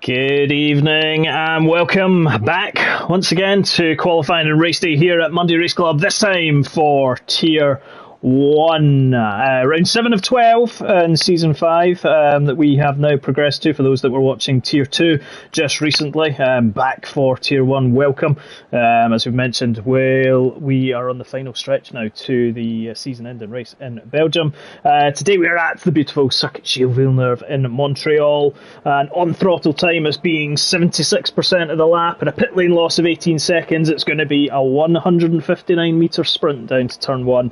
Good evening and welcome back once again to qualifying and race day here at Monday Race Club, this time for Tier 1. Round 7 of 12 in Season 5 that we have now progressed to. For those that were watching Tier 2 just recently, back for Tier 1, welcome. As we've mentioned, we are on the final stretch now to the season-ending race in Belgium. Today we are at the beautiful Circuit Gilles Villeneuve in Montreal, and on-throttle time as being 76% of the lap and a pit lane loss of 18 seconds. It's going to be a 159-metre sprint down to Turn 1.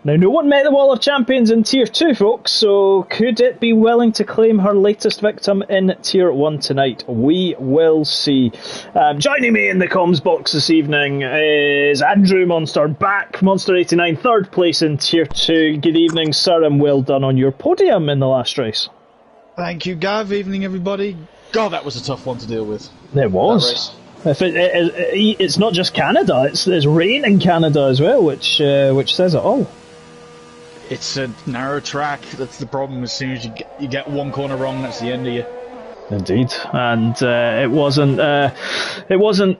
Now, no one met the Wall of Champions in Tier 2, folks, so could it be willing to claim her latest victim in Tier 1 tonight? We will see. Joining me in the comms box this evening is Andrew Monster, back, Monster 89, third place in Tier 2. Good evening, sir, and well done on your podium in the last race. Thank you, Gav. Evening, everybody. God, that was a tough one to deal with. It was. It's not just Canada, it's rain in Canada as well, which says it all. It's a narrow track. That's the problem. As soon as you get one corner wrong, that's the end of you. Indeed, and it wasn't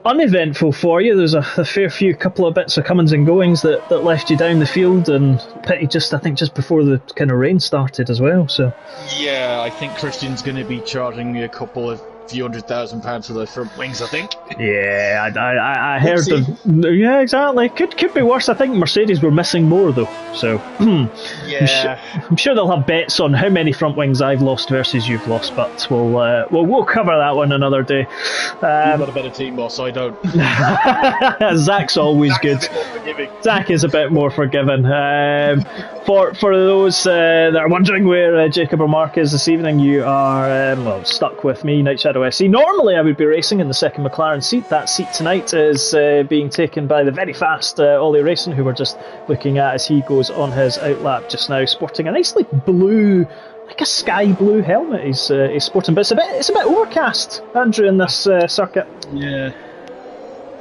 uneventful for you. There's a fair few couple of bits of comings and goings that left you down the field, and pity just before the kind of rain started as well. So yeah, I think Christian's going to be charging me a couple of few £100,000 for those front wings, I think. Yeah, I heard yeah, exactly. Could be worse. I think Mercedes were missing more though, so yeah, I'm sure they'll have bets on how many front wings I've lost versus you've lost, but we'll cover that one another day. You've got a better team, boss. I don't. Zach's always good. Zach is a bit more forgiving. For those that are wondering where Jacob or Mark is this evening, you are stuck with me, Night Shadow SC. Normally I would be racing in the second McLaren seat. That seat tonight is being taken by the very fast Ollie Racing, who we're just looking at as he goes on his outlap just now, sporting a nicely blue, like a sky blue helmet he's sporting, but it's a bit overcast, Andrew, in this circuit. Yeah,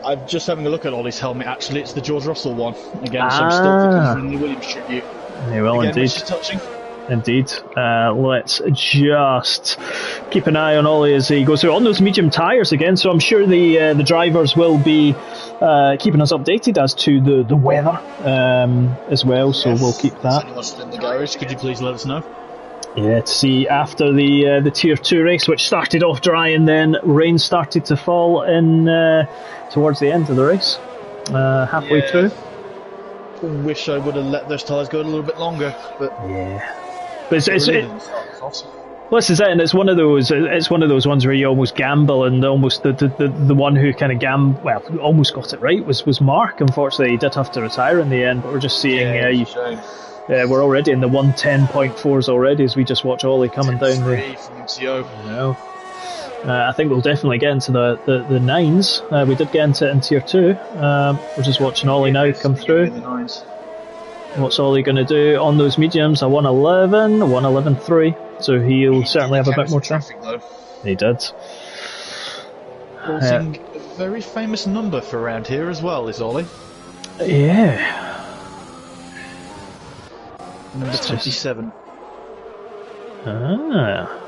I'm just having a look at Ollie's helmet. Actually, it's the George Russell one again, so I'm still considering the Williams tribute. Yeah, well, again, indeed. Which is touching. Indeed. Let's just keep an eye on Ollie as he goes through on those medium tyres again. So I'm sure the drivers will be keeping us updated as to the weather as well. So we'll keep that. If anyone's still in the garage, could you please let us know? Yeah, to see after the Tier 2 race, which started off dry and then rain started to fall in towards the end of the race, halfway through. Wish I would have let those tyres go a little bit longer, but yeah. But this is it, and it's one of those ones where you almost gamble, and almost the one who kind of almost got it right was Mark. Unfortunately, he did have to retire in the end. But we're just seeing we're already in the 110.4s already as we just watch Ollie coming down the. From MCO. No. I think we'll definitely get into the 9s. We did get into it in Tier 2. We're just watching Ollie now come through. What's Ollie going to do on those mediums? A 111, a 111.3. So he'll certainly have a bit more traffic. He did. Causing a very famous number for around here as well, is Ollie. Yeah. Number 27. Ah.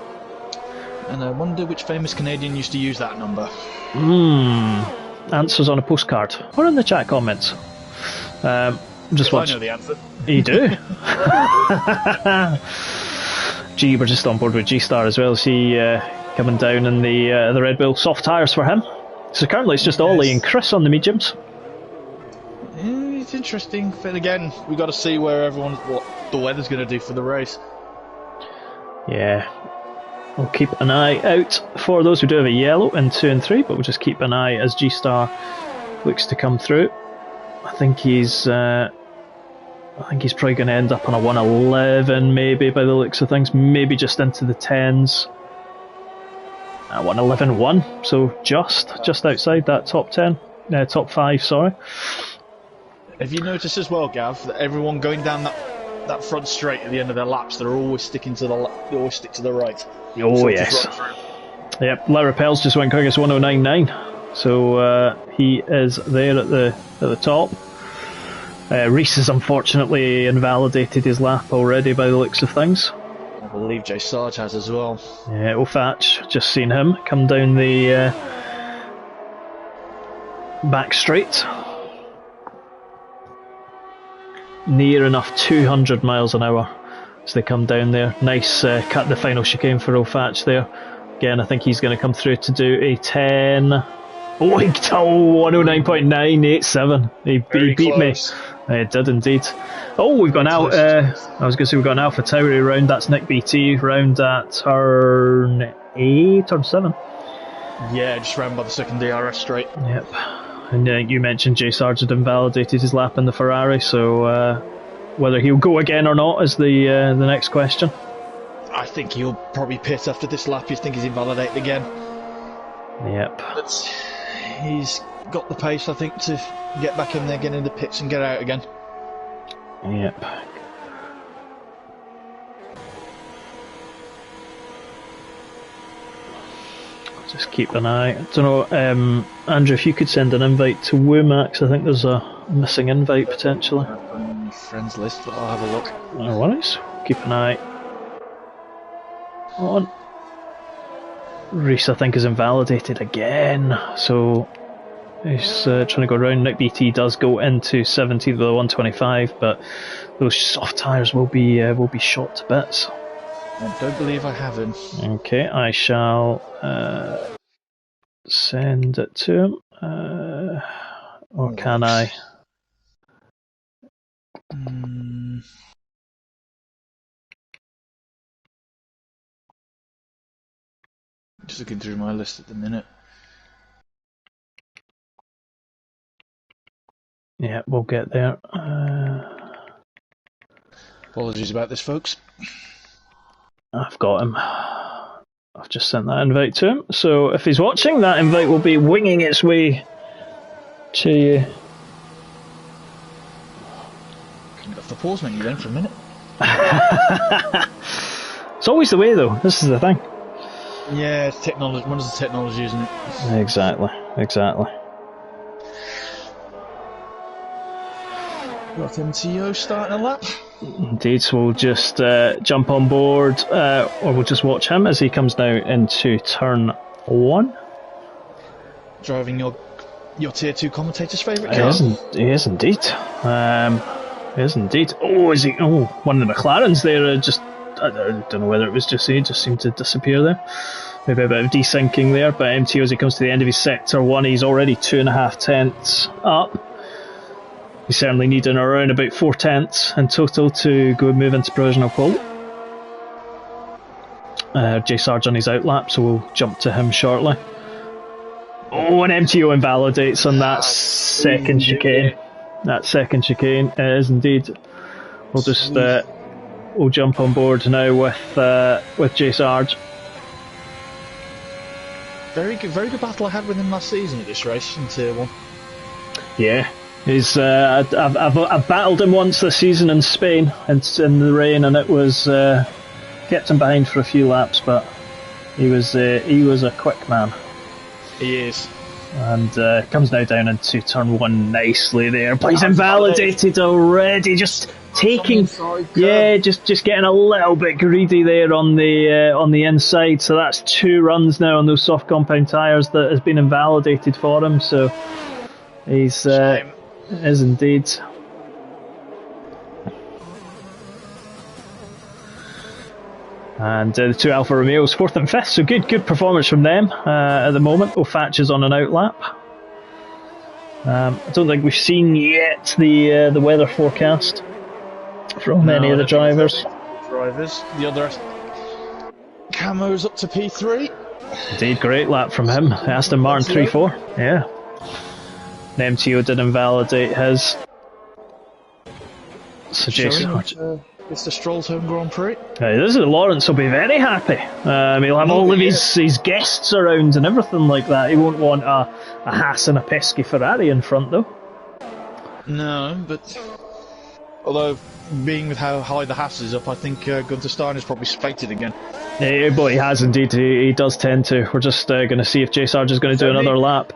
And I wonder which famous Canadian used to use that number. Answers on a postcard or in the chat comments. Just watch. I know the answer. You do? G, we're just on board with G-Star as well. See, coming down in the Red Bull soft tyres for him. So currently it's just Ollie and Chris on the mediums. It's interesting. But again, we've got to see what the weather's going to do for the race. Yeah. We'll keep an eye out for those who do have a yellow in 2 and 3, but we'll just keep an eye as G-Star looks to come through. I think he's probably going to end up on a 111 maybe by the looks of things, maybe just into the 10s. 111.1, so just outside that top 10, top 5, sorry. Have you noticed as well, Gav, that everyone going down that front straight at the end of their laps, they always stick to the right? Oh, so yes. Yep, Lara Pels just went quickest 109.9, so he is there at the top. Reese has unfortunately invalidated his lap already by the looks of things. believe Jay Sarge has as well. Yeah, O'Fatch, just seen him come down the back straight. Near enough 200 miles an hour as they come down there. Nice cut the final chicane for O'Fatch there. Again, I think he's going to come through to do a 10. Oh, he 109.987. He beat me. It did indeed. Oh, we've gone out. I was going to say we've got an Alpha Tauri round. That's Nick BT round at turn 7. Yeah, just round by the second DRS straight. Yep. And you mentioned Jay Sarge had invalidated his lap in the Ferrari, so whether he'll go again or not is the next question. I think he'll probably pit after this lap. You think he's invalidated again? Yep. But he's got the pace, I think, to get back in there, get in the pits and get out again. Yep. Just keep an eye. I don't know, Andrew, if you could send an invite to Woomax. I think there's a missing invite potentially. Friends list, but I'll have a look. No worries. Keep an eye on. Reese, I think, is invalidated again, so he's trying to go around. Nick BT does go into 17th with a 125, but those soft tyres will be shot to bits. I don't believe I have him. Okay, I shall send it to him. Or can I? Just looking through my list at the minute. Yeah, we'll get there. Apologies about this, folks. I've got him. I've just sent that invite to him. So if he's watching, that invite will be winging its way to you. Can get off the pause menu then for a minute. It's always the way, though. This is the thing. Yeah, it's technology. One is the technology, isn't it? Exactly. Got MTO starting a lap. Indeed, so we'll just jump on board, or we'll just watch him as he comes now into turn 1. Driving your tier 2 commentator's favourite car. He is indeed. He is indeed. Oh, is he? Oh, one of the McLarens there. I don't know whether it was just he just seemed to disappear there. Maybe a bit of desyncing there, but MTO, as he comes to the end of his sector 1, he's already 2.5 tenths up. He's certainly needing around about 4 tenths in total to go move into provisional pole. Jay Sarge on his outlap, so we'll jump to him shortly. Oh, and MTO invalidates on that second chicane. That second chicane is indeed. We'll just we'll jump on board now with Jay Sarge. Very good battle I had with him last season at this race in Tier 1. Yeah, he's. I've battled him once this season in Spain in the rain, and it was kept him behind for a few laps, but he was a quick man. He is. And comes now down into turn 1 nicely there, but he's invalidated already. Just taking, just getting a little bit greedy there on the inside. So that's 2 runs now on those soft compound tyres that has been invalidated for him. So he's is indeed. And the 2 Alfa Romeos 4th and 5th, so good performance from them at the moment. O'Fatch is on an outlap. I don't think we've seen yet the weather forecast from any of the drivers. The other Camo's up to P3. Indeed, great lap from him. Aston Martin 3-4. Yeah. The MTO did invalidate his. So Jason. It's the Stroll's home Grand Prix. This is Lawrence will be very happy. He'll have all of his guests around and everything like that. He won't want a Haas and a pesky Ferrari in front, though. No, but although being with how high the Haas is up, I think Gunther Steiner's probably spected again. Yeah, but he has indeed. He does tend to. We're just going to see if Jay Sarge is going to do another lap.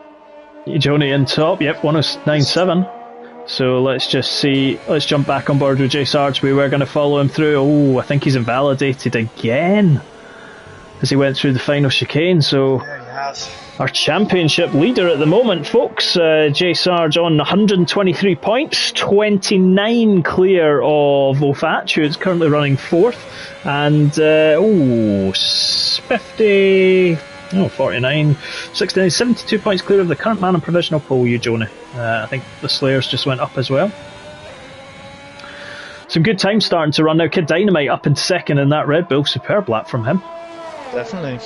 Joni in top. Yep, 109.7. So let's just see. Let's jump back on board with Jay Sarge. We were going to follow him through. Oh, I think he's invalidated again as he went through the final chicane. So Yeah, he has. our championship leader at the moment, folks, Jay Sarge on 123 points, 29 clear of Ofach, who is currently running fourth, and 49, 69, 72 points clear of the current man on provisional pole, Eugene. I think the Slayers just went up as well. Some good time starting to run now. Kid Dynamite up in second in that Red Bull. Superb lap from him. Definitely.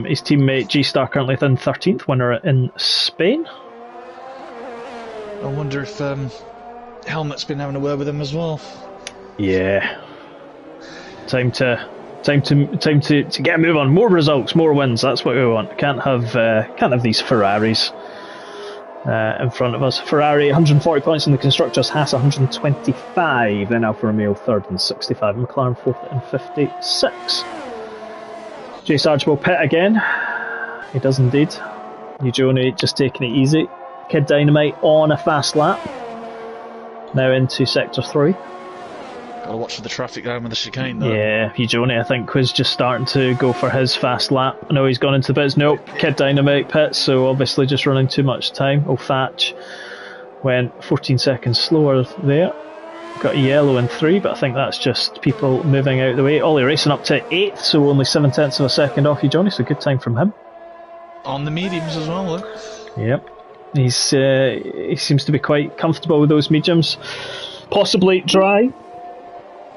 His teammate G-Star currently in 13th, winner in Spain. I wonder if Helmet's been having a word with him as well. Yeah. Time to get a move on. More results, more wins. That's what we want. Can't have these Ferraris in front of us. Ferrari 140 points in the constructors. Haas 125. Then Alfa Romeo third and 65. McLaren fourth and 56. Jay Sarge will pit again. He does indeed. Eugene just taking it easy. Kid Dynamite on a fast lap. Now into sector 3. Gotta watch for the traffic down with the chicane though. Yeah, Eugene I think was just starting to go for his fast lap. I know he's gone into the pits. Nope, Kid Dynamite pits, so obviously just running too much time. Ofach went 14 seconds slower there. Got a yellow in 3, but I think that's just people moving out of the way. Ollie racing up to 8th, so only 7/10 of a second off Eugene, so good time from him. On the mediums as well, though. Yep. He seems to be quite comfortable with those mediums. Possibly dry.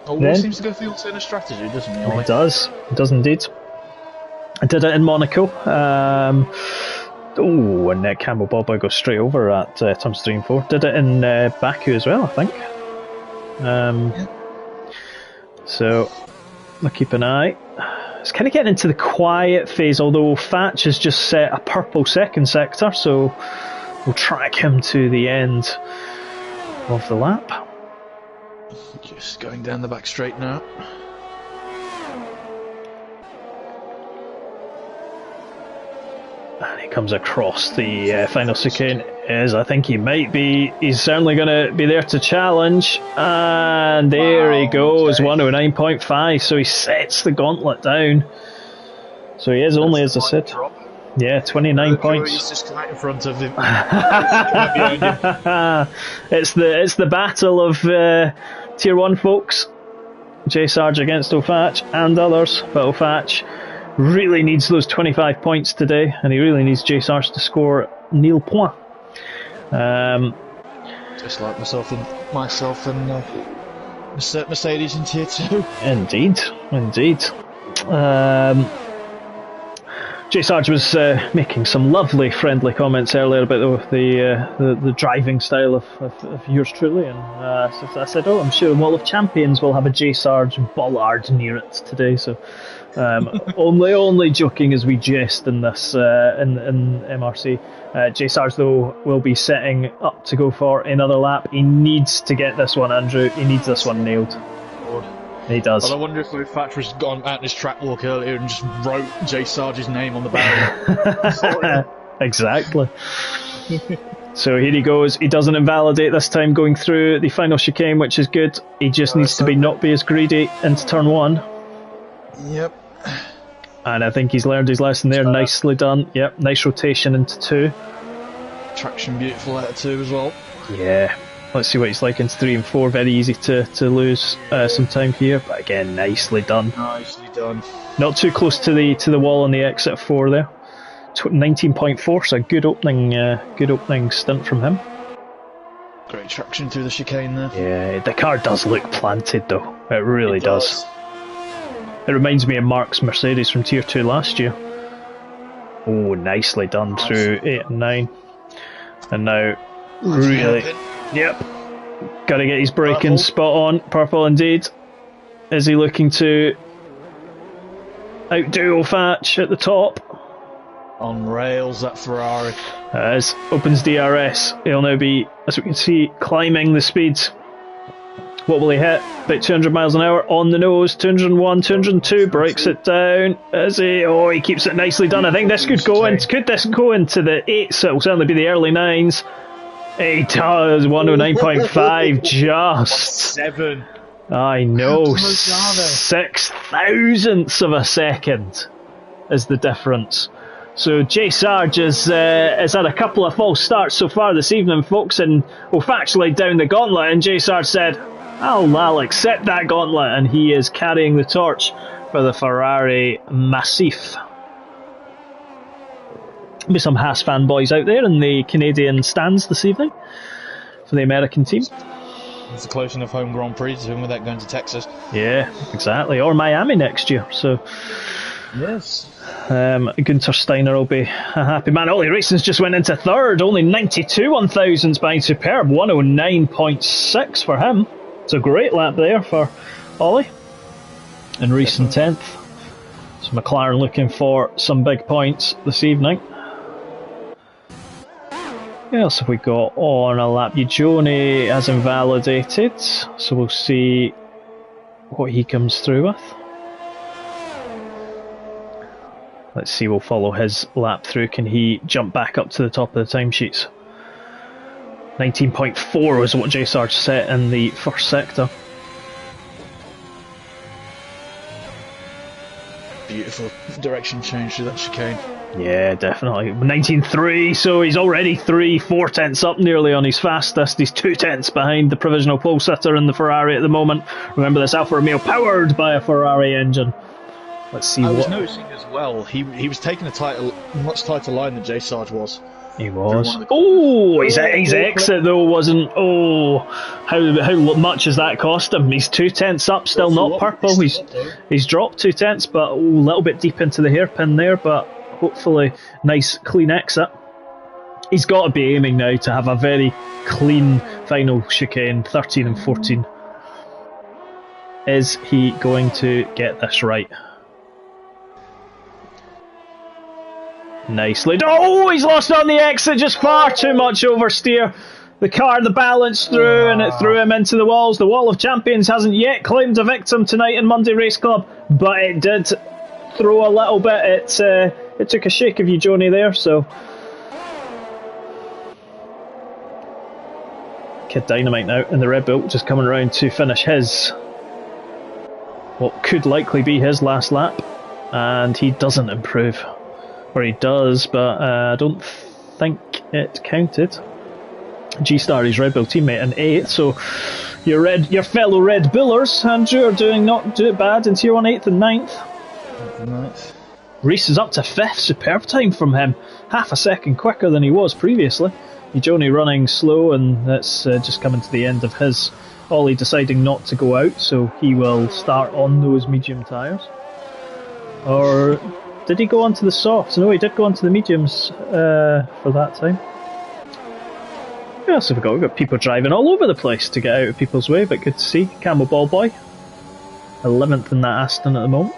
Always seems to go for the alternate strategy, doesn't he, Ollie? It does indeed. I did it in Monaco. And Campbell Bobo goes straight over at turns 3 and 4. Did it in Baku as well, I think. So I'll keep an eye. It's kind of getting into the quiet phase, although Fatch has just set a purple second sector, so we'll track him to the end of the lap. Just going down the back straight now. And he comes across the final chicane. I think he might be. He's certainly going to be there to challenge. And there he goes, 109.5. So he sets the gauntlet down. So he is only, as I said, yeah, 29 points. He's just come out in front of him. It's the battle of Tier 1 folks. Jay Sarge against Ofach and others, but Ofach really needs those 25 points today, and he really needs Jay Sarge to score nil points. Just like myself and Mercedes in Tier 2. Indeed. Jay Sarge was making some lovely friendly comments earlier about the driving style of yours truly, and so I said, I'm sure Wall of Champions will have a Jay Sarge bollard near it today, so only joking as we jest in this in MRC. Jay Sarge though will be setting up to go for another lap. He needs to get this one, Andrew. He needs this one nailed. He does. Well, I wonder if Thatcher's gone out in his track walk earlier and just wrote Jay Sarge's name on the barrel. Exactly. So here he goes. He doesn't invalidate this time going through the final chicane, which is good. He just needs to not be as greedy into turn 1. Yep. And I think he's learned his lesson there. Nicely done. Yep, nice rotation into 2. Traction beautiful out of 2 as well. Yeah. Let's see what he's like into 3 and 4. Very easy to lose some time here, but again, nicely done. Nicely done. Not too close to the wall on the exit 4 there. 19.4, so a good opening stint from him. Great traction through the chicane there. Yeah, the car does look planted though. It really does. It reminds me of Mark's Mercedes from Tier 2 last year. Oh, nicely done through 8 and 9. And now, really... Yep. Got to get his braking spot on. Purple indeed. Is he looking to outdo Ofach at the top? On rails, that Ferrari. As opens DRS, he'll now be, as we can see, climbing the speeds. What will he hit? About 200 miles an hour on the nose. 201, 202, breaks it down. Is he? Oh, he keeps it nicely done. I think this could go into the 8s, so it'll certainly be the early 9s. He does, 109.5, just. 7. I know, How close are they? 6 thousandths of a second is the difference. So Jay Sarge has had a couple of false starts so far this evening, folks, and will factually down the gauntlet, and Jay Sarge said, I'll accept that gauntlet, and he is carrying the torch for the Ferrari Massif. There'll be some Haas fanboys out there in the Canadian stands this evening for the American team. It's a close enough home Grand Prix to him without going to Texas. Yeah, exactly. Or Miami next year. So yes. Gunther Steiner will be a happy man. Ollie Racing's just went into third, only 92 1,000s behind Superb, 109.6 for him. It's a great lap there for Ollie. And Reese in 10th. So McLaren looking for some big points this evening. What else have we got on a lap? Joni has invalidated, so we'll see what he comes through with. Let's see, we'll follow his lap through. Can he jump back up to the top of the timesheets? 19.4 was what Jay Sarge set in the first sector. Beautiful direction change through that chicane. Yeah, definitely. 19.3, so he's already 4 tenths up nearly on his fastest. He's 2 tenths behind the provisional pole sitter in the Ferrari at the moment. Remember, this Alfa Romeo powered by a Ferrari engine. Let's see I was noticing as well, he was taking a much tighter line than Jay Sarge was. He was. Oh, his exit though wasn't. Oh, how much has that cost him? He's 2 tenths up, still not purple. He's dropped 2 tenths, but a little bit deep into the hairpin there. But hopefully, nice clean exit. He's got to be aiming now to have a very clean final chicane, 13 and 14. Is he going to get this right? Nicely. Oh, he's lost on the exit, just far too much oversteer. The car, the balance through, and it threw him into the walls. The Wall of Champions hasn't yet claimed a victim tonight in Monday Race Club, but it did throw a little bit. It took a shake of you, Joni, there, so. Kid Dynamite now in the Red Bull, just coming around to finish his, what could likely be his last lap, and he doesn't improve. Or he does, but I don't think it counted. G-Star, his Red Bull teammate, in 8th, so your fellow Red Bullers, Andrew, are not doing bad in Tier 1, 8th and 9th. Reese is up to 5th, superb time from him, half a second quicker than he was previously. He's only running slow, and that's just coming to the end of his Ollie deciding not to go out, so he will start on those medium tyres. Or did he go onto the softs? No, he did go onto the mediums for that time. Yeah, so we've got people driving all over the place to get out of people's way, but good to see. Camel Ball Boy, 11th in that Aston at the moment.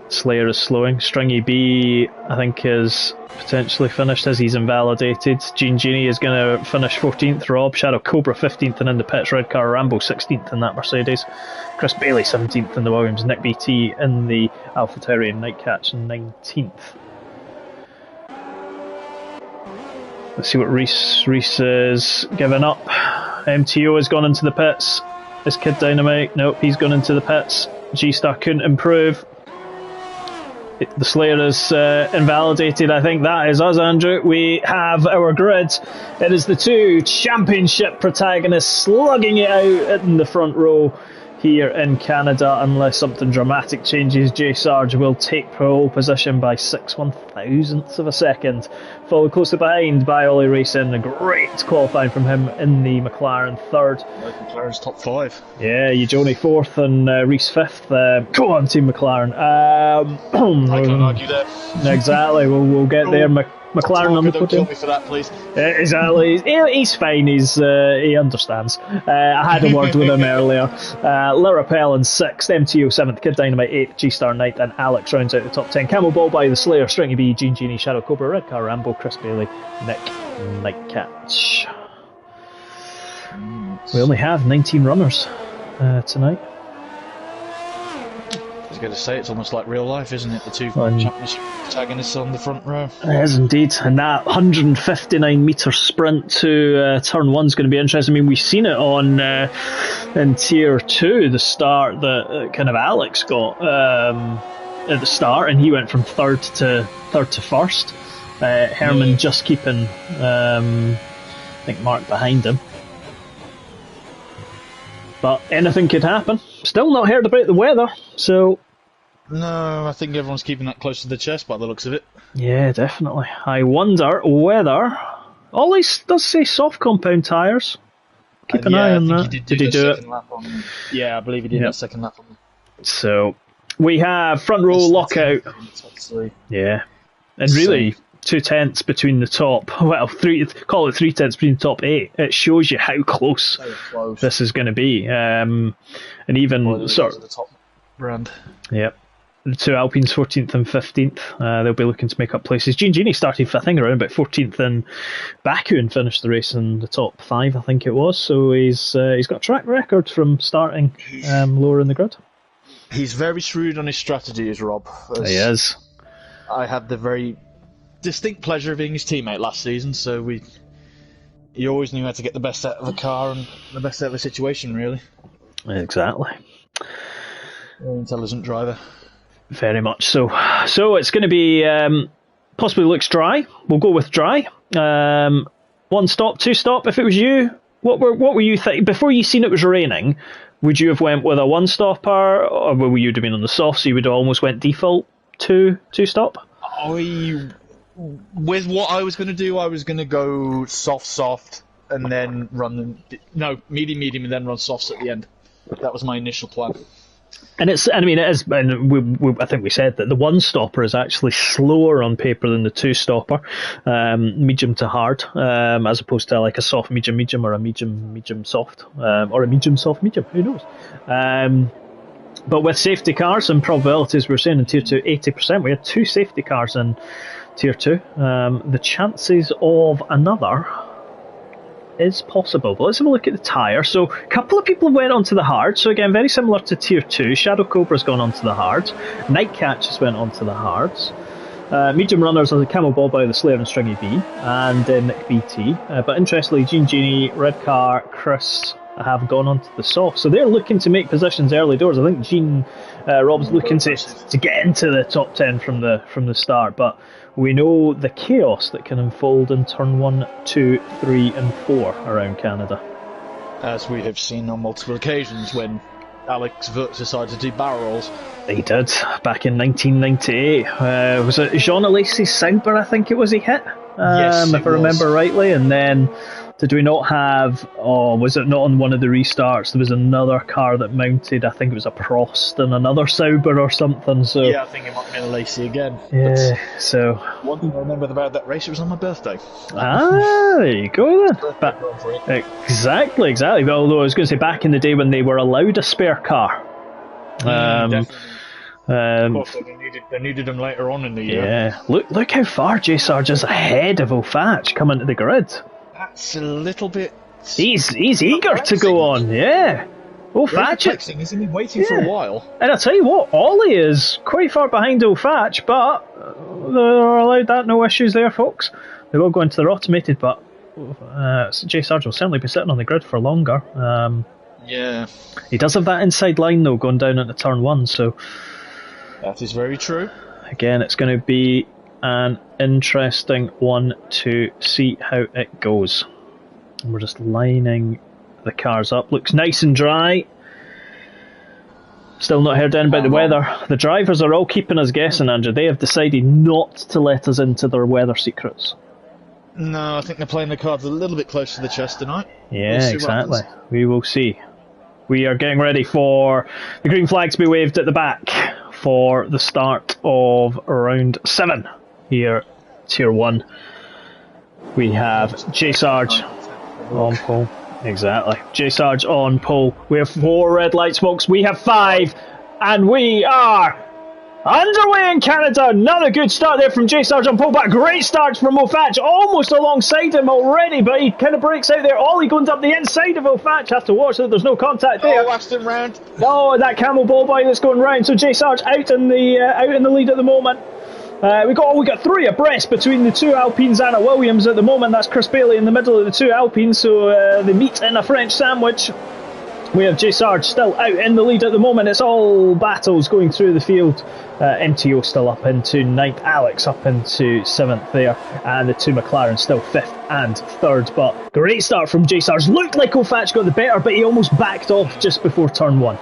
Slayer is slowing. Stringy B, I think, is potentially finished as he's invalidated. Gene Genie is going to finish 14th. Rob, Shadow Cobra 15th, and in the pits, Red Car Rambo 16th in that Mercedes. Chris Bailey 17th in the Williams. Nick BT in the AlphaTauri and Nightcatch 19th. Let's see what Reese is giving up. MTO has gone into the pits. Is Kid Dynamite? Nope, he's gone into the pits. G-Star couldn't improve. The Slayer is invalidated. I think that is us, Andrew. We have our grid. It is the 2 championship protagonists slugging it out in the front row here in Canada. Unless something dramatic changes, Jay Sarge will take pole position by 6 1,000ths of a second. Followed closely behind by Ollie Racing. A great qualifying from him in the McLaren 3rd. McLaren's top 5. Yeah, Joni 4th and Reese 5th. Go on, Team McLaren. I can't argue that. Exactly, we'll get there. McLaren on the podium. Don't kill me for that, please. Exactly. He's fine. He understands. I had a word with him earlier. Lirapel in 6th, MTO 7th, Kid Dynamite 8th, G-Star 9th, and Alex rounds out the top 10. Camel Ball by the Slayer, Stringy B, Gene Genie, Shadow Cobra, Red Car Rambo, Chris Bailey, Nick Nightcatch. We only have 19 runners tonight. was going to say, it's almost like real life, isn't it? The two Fun. championship protagonists on the front row. It is indeed, and that 159-metre sprint to turn one's going to be interesting. I mean, we've seen it on in Tier 2, the start that kind of Alex got at the start, and he went from third to first. Herman just keeping, I think, Mark behind him. But anything could happen. Still not heard about the weather, so... No, I think everyone's keeping that close to the chest by the looks of it. Yeah, definitely. I wonder whether... Ollie does say soft compound tyres. Keep an eye on that. Did he do it? Yeah, I believe he did that second lap on. So, we have front row lockout. Yeah. And really, 2 tenths between the top. Well, call it 3 tenths between the top 8. It shows you how close this is going to be. And even sort of the top brand. Yep. The two Alpines, 14th and 15th. They'll be looking to make up places. Gini started, I think, around about 14th in Baku and finished the race in the top 5, I think it was. So he's got a track record from starting lower in the grid. He's very shrewd on his strategies, Rob. He is. I had the very distinct pleasure of being his teammate last season, so you always knew how to get the best out of a car and the best out of a situation, really. Exactly. Very intelligent driver. Very much so. So it's going to be possibly looks dry. We'll go with dry. 1 stop, 2 stop. If it was you, what were you thinking before you seen it was raining? Would you have went with a 1 stopper, or would you have been on the soft? So you would have almost went default 2 stop. With what I was going to do, I was going to go soft, and then run medium, and then run softs at the end. That was my initial plan. And it is. And I think we said that the 1 stopper is actually slower on paper than the 2 stopper, medium to hard, as opposed to like a soft medium, or a medium soft, or a medium soft medium. Who knows? But with safety cars and probabilities, we were saying in Tier 2, 80%. We had 2 safety cars in Tier 2. The chances of another is possible. But let's have a look at the tyre. So a couple of people went onto the hard. So again, very similar to Tier 2. Shadow Cobra's gone onto the hards. Nightcatch has went onto the hards. Medium runners are the Camel Bob by the Slayer and Stringy V, and Nick BT. But interestingly, Genie, Red Car, Chris have gone onto the soft. So they're looking to make positions early doors. I think Rob's looking to get into the top 10 from the start. But we know the chaos that can unfold in turn 1, 2, 3 and 4 around Canada. As we have seen on multiple occasions when Alex Vert decided to do barrel rolls. He did, back in 1998. Was it Jean-Alesi Sauber, I think it was, he hit? Yes, if I remember rightly. And then, did we not have, was it not on one of the restarts? There was another car that mounted, I think it was a Prost and another Sauber or something. So yeah, I think it might have been a Lacey again. Yeah, so... One thing I remember about that race, it was on my birthday. There you go then. Exactly. But although I was going to say, back in the day when they were allowed a spare car. Definitely. Of course, they needed them later on in the year. Yeah, look how far J Sarge is ahead of O'Fatch coming to the grid. That's a little bit... He's eager to go on, yeah. O'Fatch... Isn't he waiting for a while? And I'll tell you what, Ollie is quite far behind O'Fatch, but they're allowed that, no issues there, folks. They will go into their automated, but J Sarge will certainly be sitting on the grid for longer. Yeah. He does have that inside line, though, going down into turn 1, so... That is very true. Again, it's going to be an interesting one to see how it goes. And we're just lining the cars up. Looks nice and dry. Still not heard anything about the weather. The drivers are all keeping us guessing, Andrew. They have decided not to let us into their weather secrets. No, I think they're playing the cards a little bit close to the chest tonight. Yeah, exactly. We will see. We are getting ready for the green flag to be waved at the back for the start of round 7 here, Tier 1. We have J Sarge on pole. Exactly. J Sarge on pole. We have 4 red lights, folks. We have 5. And we are Underway in Canada. Another good start there from J Sarge on pullback. Great start from O'Fatch, almost alongside him already, but he kind of breaks out there. Ollie going up the inside of O'Fatch. Have to watch that there's no contact there. Oh, Aston round. No, that Camel ball boy that's going round. So J Sarge out in the lead at the moment. We got three abreast between the two Alpines and a Williams at the moment. That's Chris Bailey in the middle of the two Alpines, so they meet in a French sandwich. We have J Sarge still out in the lead at the moment. It's all battles going through the field. MTO still up into 9th, Alex up into 7th there, and the two McLaren still 5th and 3rd. But great start from J Sarge. Looked like O'Fatch got the better, but he almost backed off just before turn 1.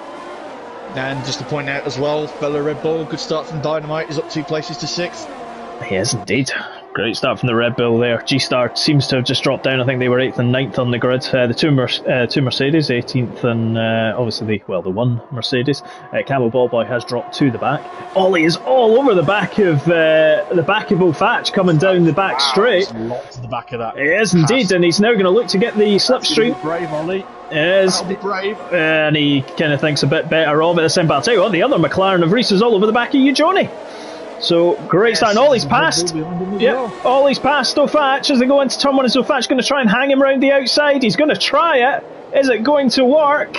And just to point out as well, fellow Red Bull, good start from Dynamite. He's up 2 places to 6th. He is indeed. Great start from the Red Bull there. G-Star seems to have just dropped down. I think they were 8th and 9th on the grid. The two Mercedes, 18th and obviously the one Mercedes. Camel Ballboy has dropped to the back. Ollie is all over the back of O'Fatch coming down the back straight. There's a lot to the back of that. He is indeed, and he's now going to look to get the slipstream. Brave, Ollie. Is That'll be brave. And he kind of thinks a bit better of it this time. But I'll tell you what, the other McLaren of Reese is all over the back of you, Johnny. So great start. And Ollie's passed. Yeah, Ollie's passed O'Fatch as they go into turn 1. Is O'Fatch going to try and hang him round the outside? He's going to try it. Is it going to work?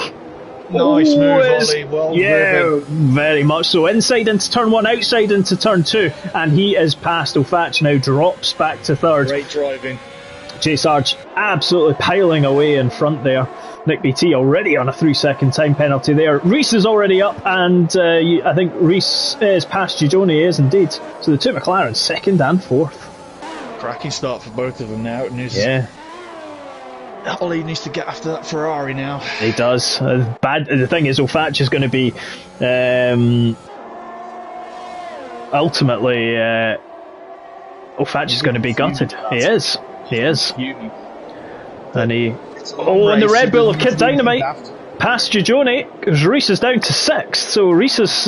Nice move, Ollie. Well driven. Very much so. Inside into turn 1, outside into turn 2, and he is past O'Fatch now. Drops back to 3rd. Great driving. J Sarge absolutely piling away in front there. Nick BT already on a 3-second time penalty there. Reese is already up, and I think Reese is past Gigione, is indeed. So the two McLaren 2nd and 4th. Cracking start for both of them now. Yeah. Ollie needs to get after that Ferrari now. He does. The thing is, O'Fatch is going to be ultimately O'Fatch is going to be gutted. He is. And he. Oh, and the Red Bull of Kid Dynamite past Gigione, because Reese is down to 6th. So Reese is,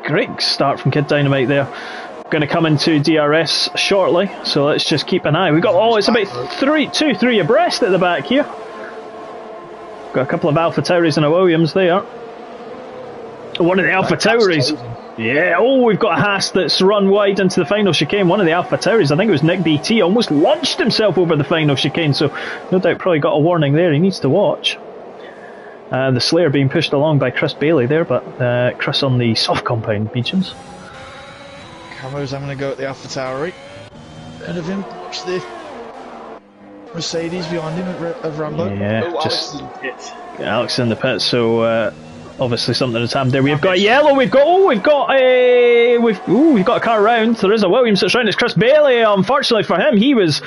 great start from Kid Dynamite there. Going to come into DRS shortly, so let's just keep an eye. We got it's about 3 abreast at the back here. Got a couple of Alpha Tauris and a Williams there. One of the Alpha Tauris. Yeah, we've got a Haas that's run wide into the final chicane. One of the Alpha Tauris, I think it was Nick BT, almost launched himself over the final chicane, so no doubt probably got a warning there. He needs to watch. The Slayer being pushed along by Chris Bailey there, but Chris on the soft compound mediums. Camo's having a go at the Alpha Tauri. Ahead of him, watch the Mercedes behind him of Rambo. Yeah, Alex in the pit. Alex in the pit, so obviously something has happened there. We've got a yellow. We've got a car round. There is a Williams that's round. It's Chris Bailey. Unfortunately for him, he was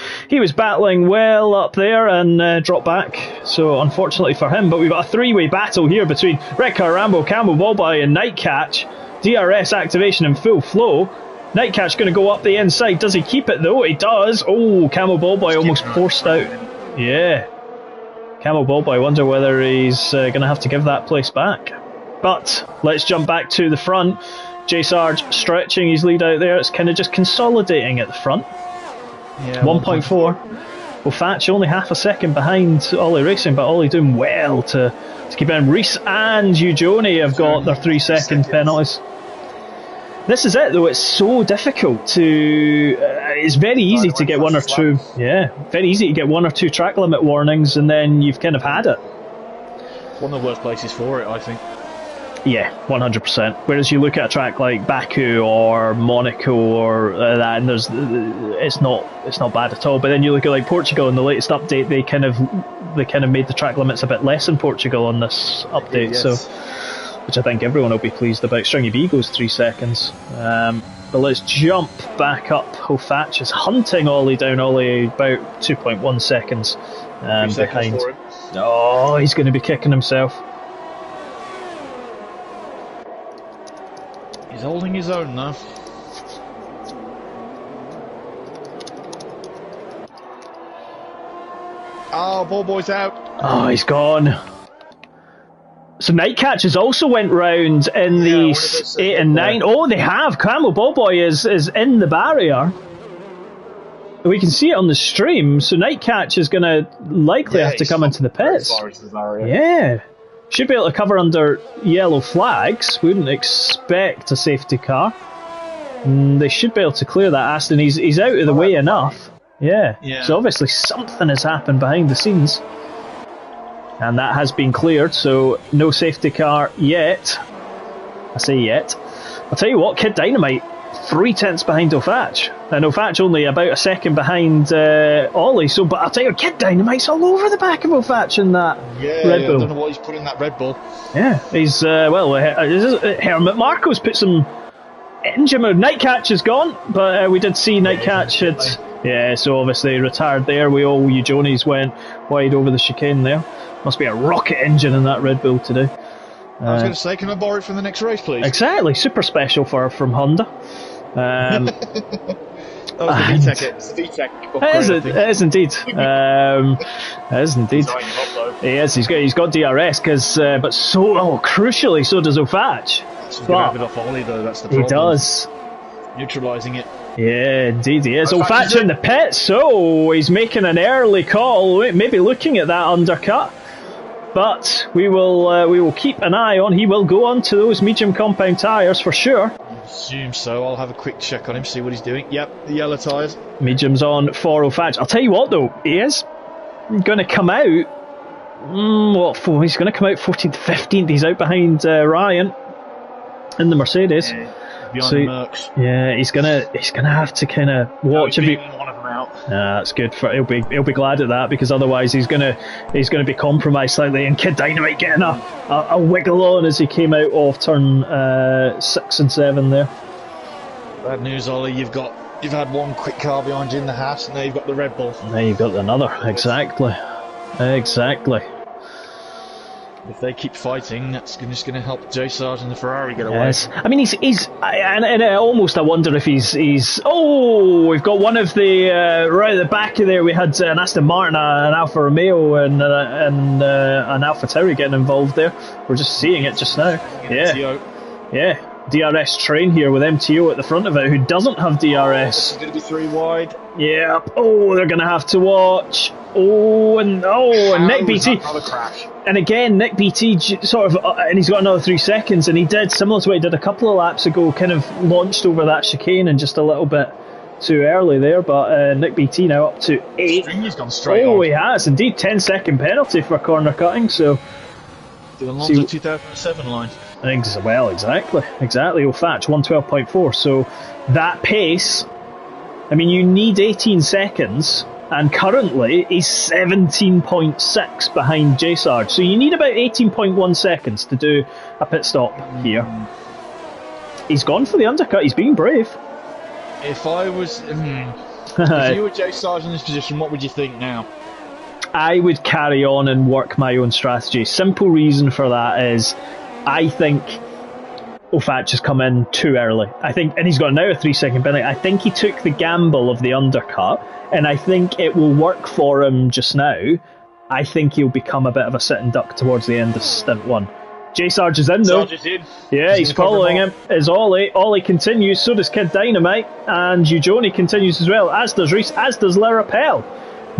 battling well up there and dropped back. So unfortunately for him, but we've got a 3-way battle here between Red Car Rambo, Camel Ballboy, and Nightcatch. DRS activation in full flow. Nightcatch going to go up the inside. Does he keep it though? He does. Oh, Camel Ballboy almost forced out. Yeah. Camel Ballboy, wonder whether he's going to have to give that place back. But let's jump back to the front. J Sarge stretching his lead out there. It's kind of just consolidating at the front. Yeah, 1.4. O'Fatch only half a second behind Ollie Racing, but Ollie doing well to keep in. Reese and Gigione have got their 3-second penalties. This is it though, it's so difficult to... it's very easy to get one or two... Yeah, very easy to get 1 or 2 track limit warnings and then you've kind of had it. One of the worst places for it, I think. Yeah, 100%. Whereas you look at a track like Baku or Monaco or that, and it's not bad at all. But then you look at like Portugal in the latest update, they kind of made the track limits a bit less in Portugal on this update. Yes. So, which I think everyone will be pleased about. Stringy B goes 3 seconds. But let's jump back up. O'Fatch is hunting Ollie down. Ollie about 2.1 seconds behind. Oh, he's going to be kicking himself. He's holding his own though. Oh, Ballboy's out. Oh, he's gone. So Nightcatch has also went round in the 8 and 9. Oh, they have. Camel Ballboy is in the barrier. We can see it on the stream. So Nightcatch is going to likely have to come into the pits. Yeah. Should be able to cover under yellow flags. Wouldn't expect a safety car. They should be able to clear that. Aston, he's out of the way enough. Yeah. So obviously something has happened behind the scenes. And that has been cleared, so no safety car yet. I say yet. I'll tell you what, Kid Dynamite, 3/10 behind O'Fatch. And O'Fatch only about a second behind Ollie. So, but I'll tell you, Kid Dynamite's all over the back of O'Fatch in that Red Bull. I don't know what he's put in that Red Bull. Yeah, he's, Hermit Marco's put some engine mode. Nightcatch is gone, but we did see Nightcatch had... Yeah, so obviously retired there. We all, you Jonies, went wide over the chicane there. Must be a rocket engine in that Red Bull today. I was going to say, can I borrow it from the next race, please? Exactly, super special from Honda. The VTEC. It's the VTEC upgrade. It is indeed. It is indeed. He is. He's got DRS, but crucially, so does O'Fatch. He's going to have it off Ollie, though. That's the problem. He does. Neutralising it. Yeah, indeed he is. O'Fatch in the pit, so he's making an early call, maybe looking at that undercut. But we will keep an eye on. He will go on to those medium compound tyres for sure. I assume so. I'll have a quick check on him, see what he's doing. Yep, the yellow tyres. Medium's on for O'Fatch. I'll tell you what though, he is going to come out. He's going to come out 14th, 15th. He's out behind Ryan in the Mercedes. Yeah. Behind the Mercs. Yeah, he's gonna have to kind of watch. One of them out. That's good for he'll be glad at that, because otherwise he's gonna be compromised slightly. And Kid Dynamite getting a wiggle on as he came out of turn 6 and 7 there. Bad news, Ollie. You've had one quick car behind you in the Haas, and now you've got the Red Bull. Now you've got another. Exactly. If they keep fighting, that's just going to help Jay Sarge and the Ferrari get away. Yes, I mean and almost I wonder if he's. Oh, we've got one of the right at the back of there. We had an Aston Martin, an Alfa Romeo, and an Alfa Tauri getting involved there. We're just seeing it just now. Yeah. DRS train here with MTO at the front of it, who doesn't have DRS. This is going to be 3 wide. Yeah. Oh, they're going to have to watch. And Nick BT. And again, Nick BT sort of, and he's got another 3 seconds, and he did similar to what he did a couple of laps ago, kind of launched over that chicane and just a little bit too early there. But Nick BT now up to 8. He's gone straight on. Oh, he has indeed. 10-second penalty for corner cutting. So the Alonso 2007 line. Well, exactly. O'Fatch 112.4. So that pace, I mean, you need 18 seconds, and currently he's 17.6 behind J Sarge. So you need about 18.1 seconds to do a pit stop here. He's gone for the undercut. He's being brave. If I was, if you were J Sarge in this position, what would you think now? I would carry on and work my own strategy. Simple reason for that is, I think O'Fatch has come in too early. And he's got now a 3-second penalty. I think he took the gamble of the undercut, and I think it will work for him just now. I think he'll become a bit of a sitting duck towards the end of stint 1. J Sarge is in though. Sarge is in. Yeah, he's following him. Is Ollie. Ollie continues, so does Kid Dynamite, and Eugoni continues as well, as does Reese, as does Larapel.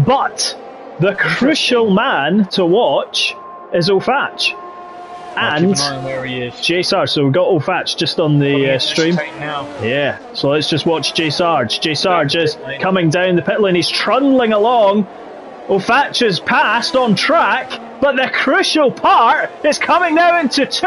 But the crucial man to watch is O'Fatch. And where he is. J Sarge. So we've got O'Fatch just on the stream. Yeah, so let's just watch J Sarge. J Sarge is coming down the pit lane. He's trundling along. O'Fatch is passed on track, but the crucial part is coming now into 2.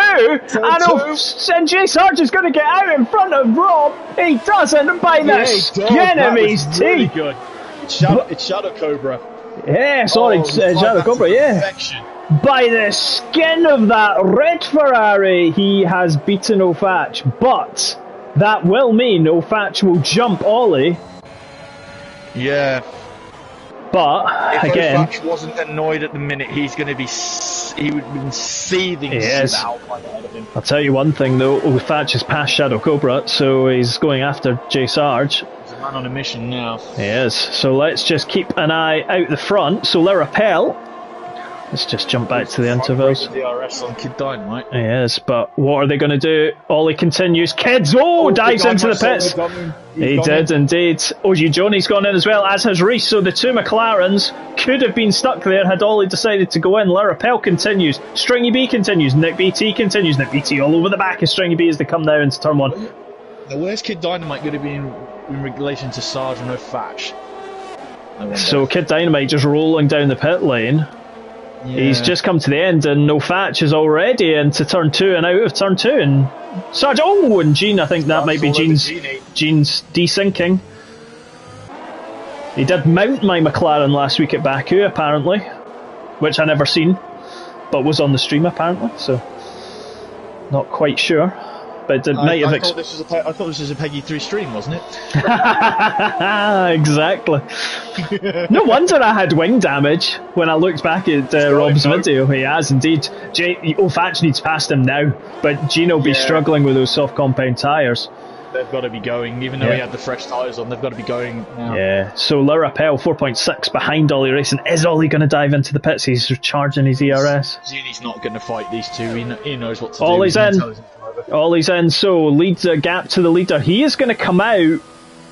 And J Sarge is going to get out in front of Rob. He doesn't by the skin of his teeth. Really good. It's Shadow Cobra. Yeah, sorry, Shadow Cobra, yeah. Perfection. By the skin of that red Ferrari, he has beaten O'Fatch. But that will mean O'Fatch will jump Ollie. Yeah. But, if again... O'Fatch wasn't annoyed at the minute, he would have been seething out by the head of him. I'll tell you one thing though, O'Fatch has passed Shadow Cobra, so he's going after J Sarge. He's a man on a mission now. He is. So let's just keep an eye out the front. So Larapel Let's just jump back to the intervals. DRS on Kid Dynamite. Yes, but what are they going to do? Ollie continues. Kids, dives into the pits. He did indeed. Johnny's gone in as well, as has Reese. So the two McLarens could have been stuck there had Ollie decided to go in. Larapel continues. Stringy B continues. Nick BT continues. Nick BT all over the back of Stringy B as they come now into turn one. Now, where's Kid Dynamite going to be in relation to Sarge and O'Fatch? So Kid Dynamite just rolling down the pit lane. Yeah. He's just come to the end, and O'Fatch is already into turn 2 and out of turn 2. And Sarge, and Gene, I think that might be Gene's desyncing. He did mount my McLaren last week at Baku, apparently, which I never seen, but was on the stream apparently. So not quite sure. But it might have. I thought this was a Peggy 3 stream, wasn't it? Exactly. No wonder I had wing damage when I looked back at Rob's video. He has indeed. O'Fatch needs past him now, but Gene will be struggling with those soft compound tyres. They've got to be going, even though he had the fresh tyres on, they've got to be going now. Yeah, so Larapel 4.6 behind Ollie Racing. Is Ollie going to dive into the pits? He's recharging his ERS. Genie's not going to fight these two, he knows what to Ollie's do. Ollie's in, so leads a gap to the leader. He is going to come out.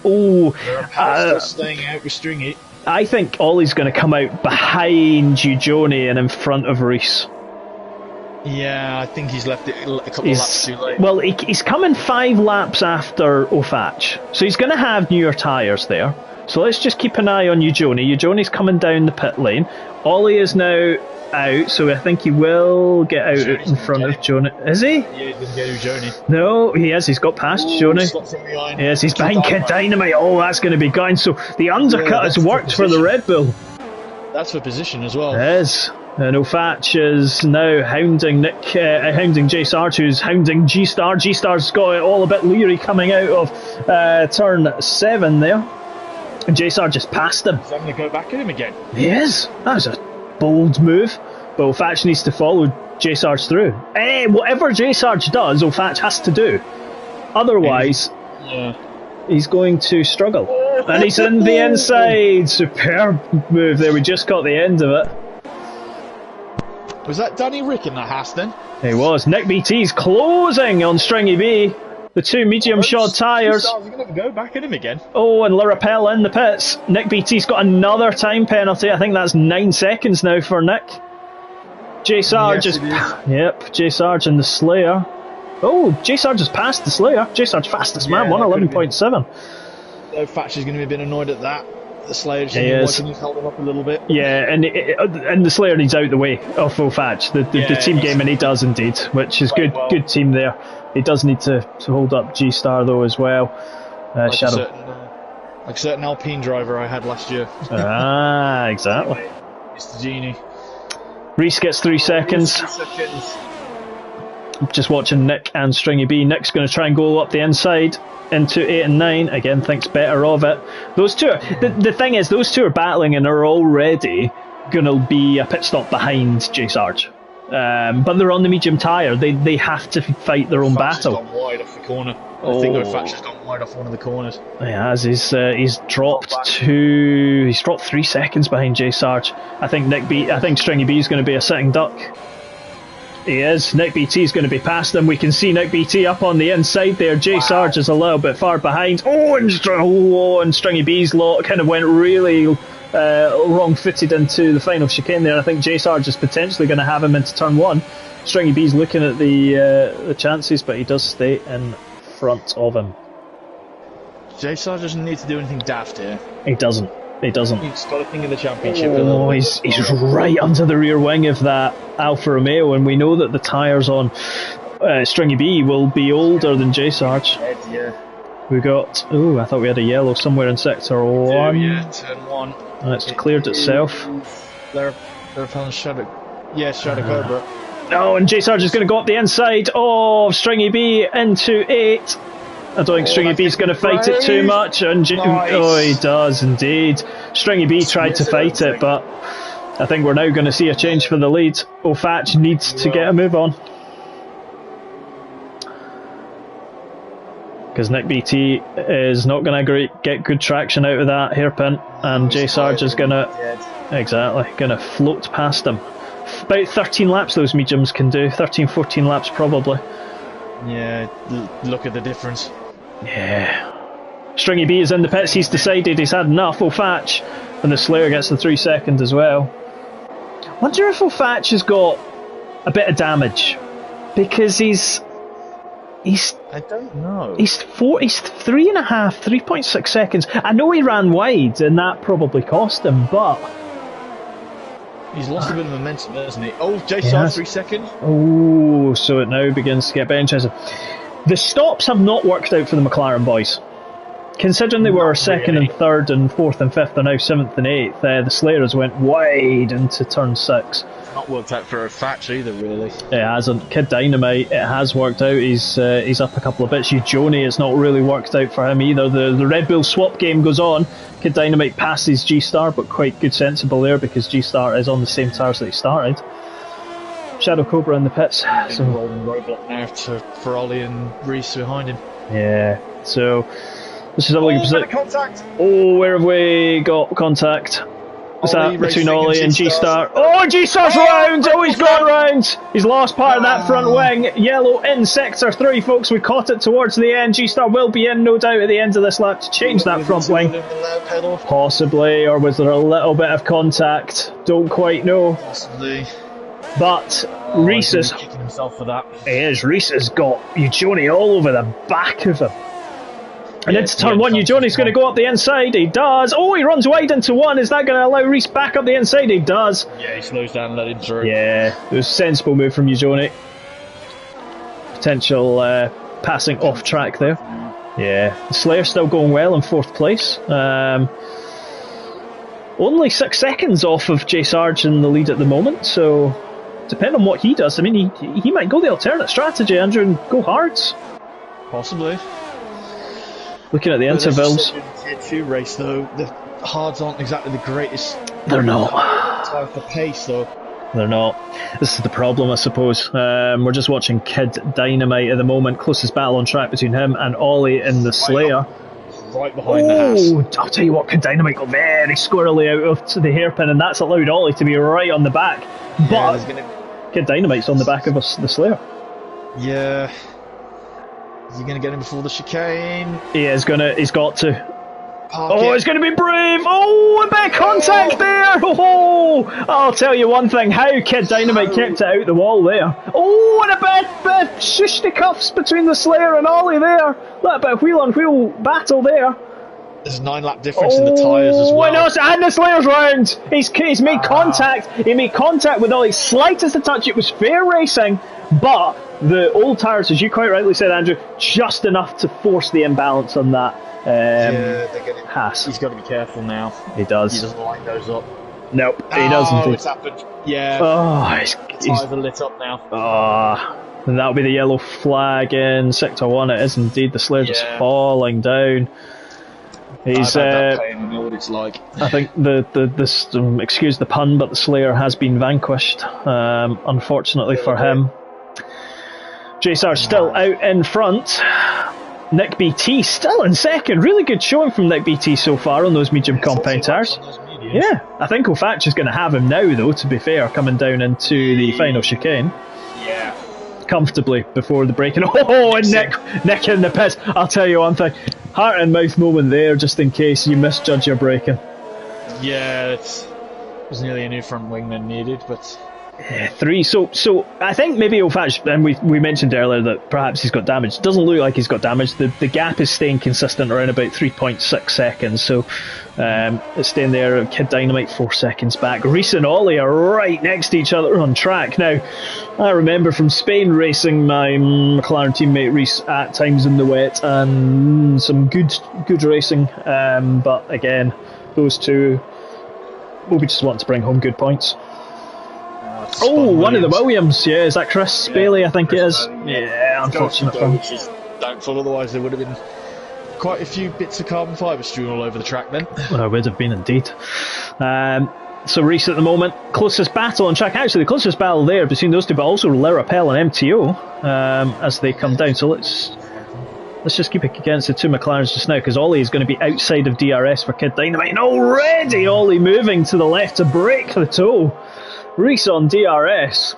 Still staying out with Stringy. I think Ollie's going to come out behind Joni and in front of Reese. Yeah, I think he's left it a couple of laps too late. Well, he's coming 5 laps after O'Fatch, so he's going to have newer tyres there. So let's just keep an eye on Joni. Joni's coming down the pit lane. Ollie is now out, so I think he will get out in front of Joni. Is he? Yeah, he didn't get Joni. No, he is. He's got past Joni. Yes, he's behind Kid Dynamite. Oh, that's going to be going. So the undercut has worked for the Red Bull. That's for position as well. It is. And O'Fatch is now hounding Jay Sarge, who's hounding G-Star. G-Star's got it all a bit leery coming out of turn 7 there. And Jay Sarge just passed him. He's having to go back at him again. He is. That was a bold move. But O'Fatch needs to follow Jay Sarge through. Whatever Jay Sarge does, O'Fatch has to do. Otherwise, he's going to struggle. And he's in the inside. Superb move there. We just got the end of it. Was that Danny Rick in that Haas then? He was. Nick BT's closing on Stringy B. The two medium shod tyres. He's going to go back at him again. Oh, and Larapel in the pits. Nick BT's got another time penalty. I think that's 9 seconds now for Nick. Jay Sarge is. Yep, Jay Sarge and the Slayer. Oh, Jay Sarge has passed the Slayer. Jay Sarge fastest man, 111.7. Fatch is going to be a bit annoyed at that. The Slayer just held him up a little bit. Yeah, and the Slayer needs out the way of O'Fatch. The team game, and he does indeed, which is good. Well. Good team there. He does need to hold up G-Star though as well. Like a certain Alpine driver I had last year. Exactly. Mr. Genie. Reese gets 3 seconds. 3 seconds. Just watching Nick and Stringy B. Nick's going to try and go up the inside into 8 and 9. Again, thinks better of it. Those two the thing is, those two are battling and are already going to be a pit stop behind Jay Sarge. But they're on the medium tyre. They have to fight their own battle. He's gone wide off the corner. I think O'Fatch has gone wide off one of the corners. He has. He's dropped 3 seconds behind Jay Sarge. I think Stringy B is going to be a sitting duck. He is. Nick BT is going to be past him. We can see Nick BT up on the inside there. Jay Sarge is a little bit far behind. And Stringy B's lot kind of went really wrong-footed into the final chicane there. I think Jay Sarge is potentially going to have him into turn 1. Stringy B's looking at the chances, but he does stay in front of him. Jay Sarge doesn't need to do anything daft here. He doesn't. He's got to think of the championship. He's right under the rear wing of that Alfa Romeo, and we know that the tyres on Stringy B will be older than Jay Sarge. We got. I thought we had a yellow somewhere in sector 1. Yeah, turn 1. And it's cleared itself. They're found Shadow. Yeah, Shadow Cobra. No, and Jay Sarge is going to go up the inside of Stringy B into 8. I don't think Stringy B's going to fight it too much, and he does indeed. Stringy B tried to fight it, but I think we're now going to see a change for the lead. O'Fatch needs to get a move on, because Nick BT is not going to get good traction out of that hairpin, and Jay Sarge is going to float past him. about 13 laps those mediums can do. 13, 14 laps probably. Yeah, look at the difference. Yeah. Stringy B is in the pits. He's decided he's had enough. O'Fatch, and the Slayer gets the 3 second as well. Wonder if O'Fatch has got a bit of damage, because he's I don't know. He's 3.5, 3.6 seconds. I know he ran wide, and that probably cost him, but he's lost a bit of momentum, hasn't he? Oh, JSR 3 seconds. Oh, so it now begins to get a bit interesting. The stops have not worked out for the McLaren boys. Considering they were second and third and fourth and fifth, and now seventh and eighth, the Slayers went wide into turn 6. It's not worked out for a Thatch either, really. It hasn't. Kid Dynamite, it has worked out. He's up a couple of bits. Joni, it's not really worked out for him either. The Red Bull swap game goes on. Kid Dynamite passes G-Star, but quite good sensible there, because G-Star is on the same tyres that he started. Shadow Cobra in the pits. So rolling roadblock now for Ollie and Reese behind him. Yeah, so this is a really good contact. Oh, where have we got contact? Is that between Ollie and G-Star? Oh, G-Star's round! Oh, he's gone round! He's lost part of that front wing. Yellow in sector 3, folks. We caught it towards the end. G-Star will be in, no doubt, at the end of this lap to change that front wing. Possibly, or was there a little bit of contact? Don't quite know. Possibly. But Reese is kicking himself for that. He is. Reese has got Eugeni all over the back of him. And into turn 1, Eugeni's going to go up the inside. He does. Oh, he runs wide into 1. Is that going to allow Reese back up the inside? He does. Yeah, he slows down and let him through. Yeah, it was a sensible move from Eugeni. Potential passing off track there. Yeah, the Slayer still going well in 4th place. Only 6 seconds off of J Sarge in the lead at the moment, so depending on what he does, I mean, he might go the alternate strategy, Andrew, and go hards. Possibly. Looking at the intervals. Tier 2 race, though, the hards aren't exactly the greatest. They're not. Time for pace, though. They're not. This is the problem, I suppose. We're just watching Kid Dynamite at the moment. Closest battle on track between him and Ollie in the Slayer. Right behind the house. I'll tell you what, Kid Dynamite got very squirrely out of the hairpin, and that's allowed Ollie to be right on the back. But Kid Dynamite's on the back of the Slayer. Yeah. Is he going to get him before the chicane? He is going to. He's got to. It's going to be brave. Oh, a bit of contact there. Oh, I'll tell you one thing. How Kid Dynamite kept it out the wall there. Oh, and a bit of shushty-cuffs between the Slayer and Ollie there. Little bit of wheel-on-wheel battle there. There's a 9-lap difference in the tyres as well. And the Slayer's round. He's made contact. He made contact with Ollie. Slightest of touch. It was fair racing, but the old tyres, as you quite rightly said, Andrew, just enough to force the imbalance on that. Haas. He's got to be careful now. He does. He doesn't line those up. Nope, he doesn't. It's happened. Yeah. The tyres are lit up now. And that'll be the yellow flag in sector 1. It is indeed. The Slayer just falling down. He's. I know what it's like. I think excuse the pun, but the Slayer has been vanquished. Unfortunately for him. JSR still out in front. Nick BT still in second. Really good showing from Nick BT so far on those medium compound tyres. Yeah, I think O'Fatch is going to have him now, though, to be fair, coming down into the final chicane. Yeah. Comfortably before the braking. Oh, and Nick in the pits. I'll tell you one thing. Heart and mouth moment there, just in case you misjudge your braking. Yeah, it was nearly a new front wing than needed, but... Yeah, 3. So I think maybe O'Fatch, and we mentioned earlier that perhaps he's got damage. It doesn't look like he's got damage. The gap is staying consistent around about 3.6 seconds. So it's staying there. Kid Dynamite 4 seconds back. Reese and Ollie are right next to each other on track. Now, I remember from Spain racing my McLaren teammate Reese at times in the wet, and some good racing. But again, those two will be just wanting to bring home good points. One of the Williams, yeah, is that Chris Bailey? I think it is. Yeah, unfortunate for him. Which is doubtful, otherwise there would have been quite a few bits of carbon fibre strewn all over the track then. Well, it would have been indeed. So Reese at the moment, closest battle on track. Actually, the closest battle there between those two, but also Lirapel and MTO as they come down. So let's just keep it against the two McLarens just now, because Ollie is going to be outside of DRS for Kid Dynamite, and already Ollie moving to the left to break the toe. Reese on DRS.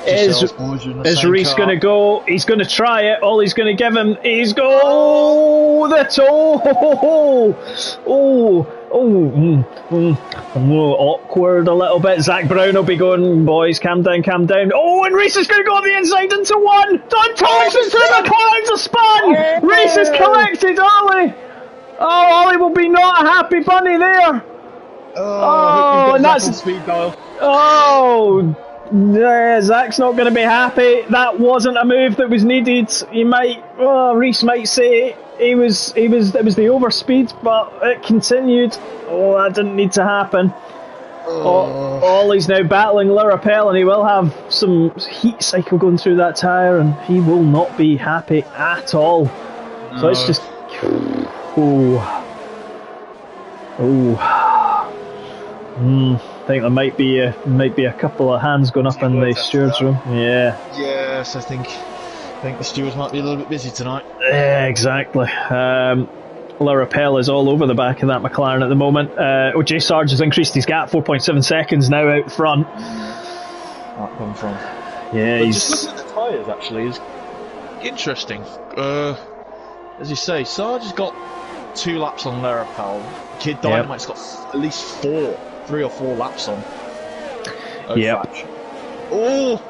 Is Reese going to go? He's going to try it. All he's going to give him is go the toe. Awkward a little bit. Zach Brown will be going, boys, calm down, calm down. Oh, and Reese is going to go on the inside into one. Don Thompson to the McLaren's a spun. Reese is collected, Ollie. Oh, Ollie will be not a happy bunny there. Oh, and that's speed dial. Oh. Yeah, Zach's not going to be happy. That wasn't a move that was needed. Reese might say it was the overspeed, but it continued. Oh, that didn't need to happen. Ollie's now battling Lurapel, and he will have some heat cycle going through that tyre, and he will not be happy at all. No. So it's just I think there might be a couple of hands going up in the stewards room. Yeah. Yes, I think the stewards might be a little bit busy tonight. Yeah, exactly. Lurapel is all over the back of that McLaren at the moment. Jay Sarge has increased his gap, 4.7 seconds now out front. That come from? Yeah, but he's just looking at the tyres actually is interesting. As you say, Sarge has got 2 laps on Lurapel. Kid Dynamite's got at least 3 or 4 laps on.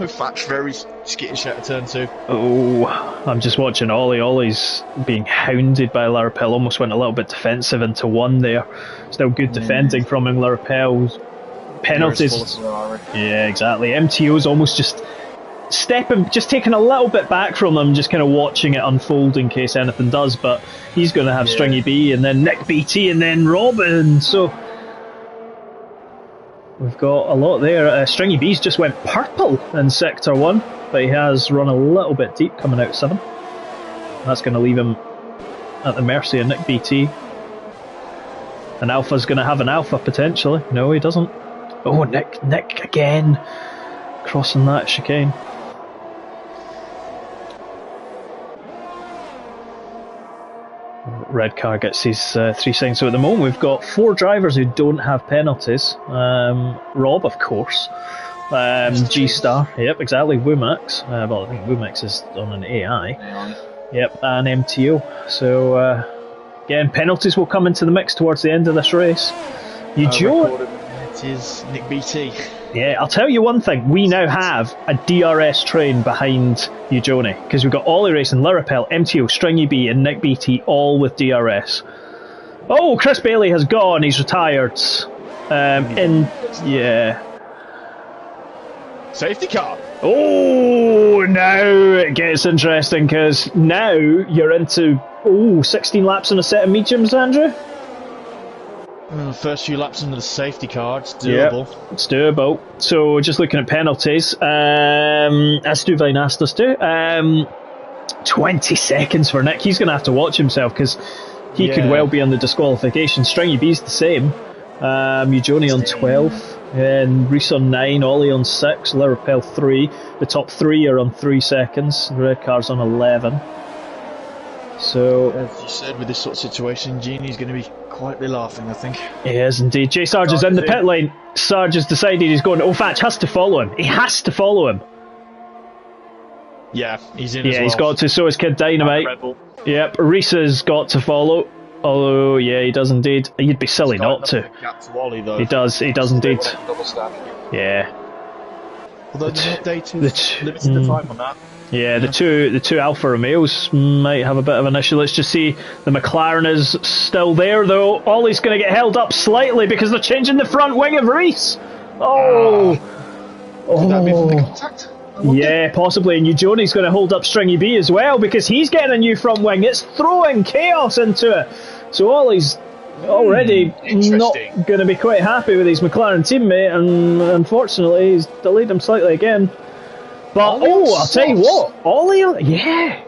Thatch very skittish out of turn 2. Oh, I'm just watching Ollie. Ollie's being hounded by Lurapel. Almost went a little bit defensive into 1 there. Still good defending from him. Lurapel's penalties. Yeah, exactly. MTO's almost just taking a little bit back from them, just kind of watching it unfold in case anything does. But he's going to have Stringy B and then Nick BT and then Robin. So we've got a lot there. Stringy B's just went purple in Sector 1, but he has run a little bit deep coming out 7. That's going to leave him at the mercy of Nick BT. And Alpha's going to have an Alpha potentially. No, he doesn't. Oh, Nick again. Crossing that chicane. Red car gets his 3 seconds. So at the moment we've got 4 drivers who don't have penalties. Rob, of course. G-Star. Yep, exactly. Wumax. Well, I think Wumax is on an AI. Yep, and MTO. So again, penalties will come into the mix towards the end of this race. It is Nick BT. Yeah, I'll tell you one thing. We now have a DRS train behind Ujoni, because we've got Ollie Racing, Lurapel, MTO, Stringy B and Nick BT all with DRS. Oh, Chris Bailey has gone. He's retired. Safety car. Oh, now it gets interesting, because now you're into 16 laps on a set of mediums, Andrew. First few laps into the safety car, it's doable. Yep, it's doable. So just looking at penalties, as Duvine asked us to, 20 seconds for Nick. He's going to have to watch himself, because he could well be on the disqualification. Stringy B's the same. Ujoni on 12, and Reese on 9, Ollie on 6, Lurapel 3. The top 3 are on 3 seconds. The red car's on 11. So, as you said, with this sort of situation, Genie's going to be quietly laughing, I think. He is indeed. Jay Sarge is in the pit lane. Sarge has decided he's going. Thatch has to follow him. He has to follow him. Yeah, he's in as well. Yeah, he's got to. So is Kid Dynamite. Yep, Reese has got to follow. Although, yeah, he does indeed. You'd be silly not to. To Wally, though. He does indeed. Yeah. Although the update is limited the time on that. Yeah, the two Alfa Romeos might have a bit of an issue. Let's just see. The McLaren is still there, though. Ollie's going to get held up slightly because they're changing the front wing of Reese. Could that be from the contact? Yeah, possibly. And Ujoni's going to hold up Stringy B as well, because he's getting a new front wing. It's throwing chaos into it. So Ollie's already not going to be quite happy with his McLaren teammate, and unfortunately he's delayed him slightly again. But I'll tell you what, Ollie, yeah,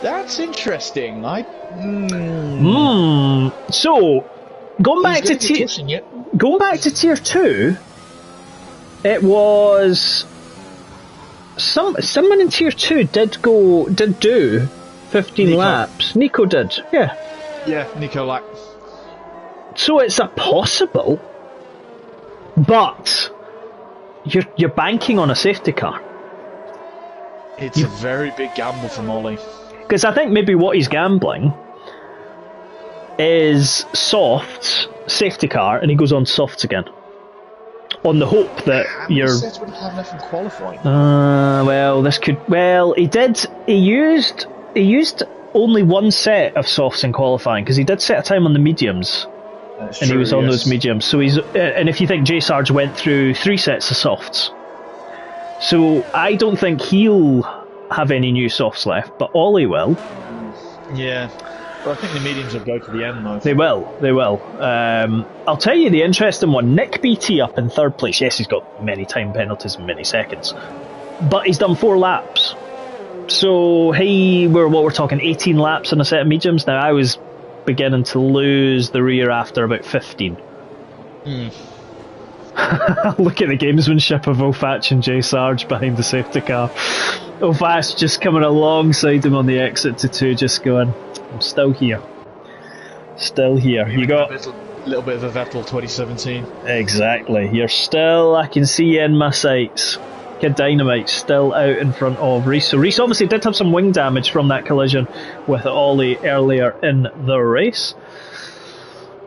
that's interesting. So going back to tier 2, it was someone in tier 2 did do 15 laps. Nico did, yeah, Nico Lack. So it's a possible but you're banking on a safety car. It's a very big gamble for Ollie. Because I think maybe what he's gambling is softs, safety car, and he goes on softs again. On the hope that you're. How many sets would he have left in qualifying? Well, this could. Well, he did. He used only one set of softs in qualifying because he did set a time on the mediums, That's and true, he was on yes. those mediums. So he's. And if you think J Sarge went through 3 sets of softs, so I don't think he'll have any new softs left, but Ollie will. Yeah. But I think the mediums will go to the end though. They will. I'll tell you the interesting one. Nick BT up in 3rd place. Yes, he's got many time penalties and many seconds, but he's done 4 laps. So we're talking 18 laps in a set of mediums. Now I was beginning to lose the rear after about 15. Look at the gamesmanship of Olfach and J Sarge behind the safety car. Olfach just coming alongside him on the exit to 2, just going, I'm still here. You got a little bit of a Vettel 2017. Exactly. You're still, I can see you in my sights. Kid Dynamite still out in front of Reese. So Reese obviously did have some wing damage from that collision with Ollie earlier in the race.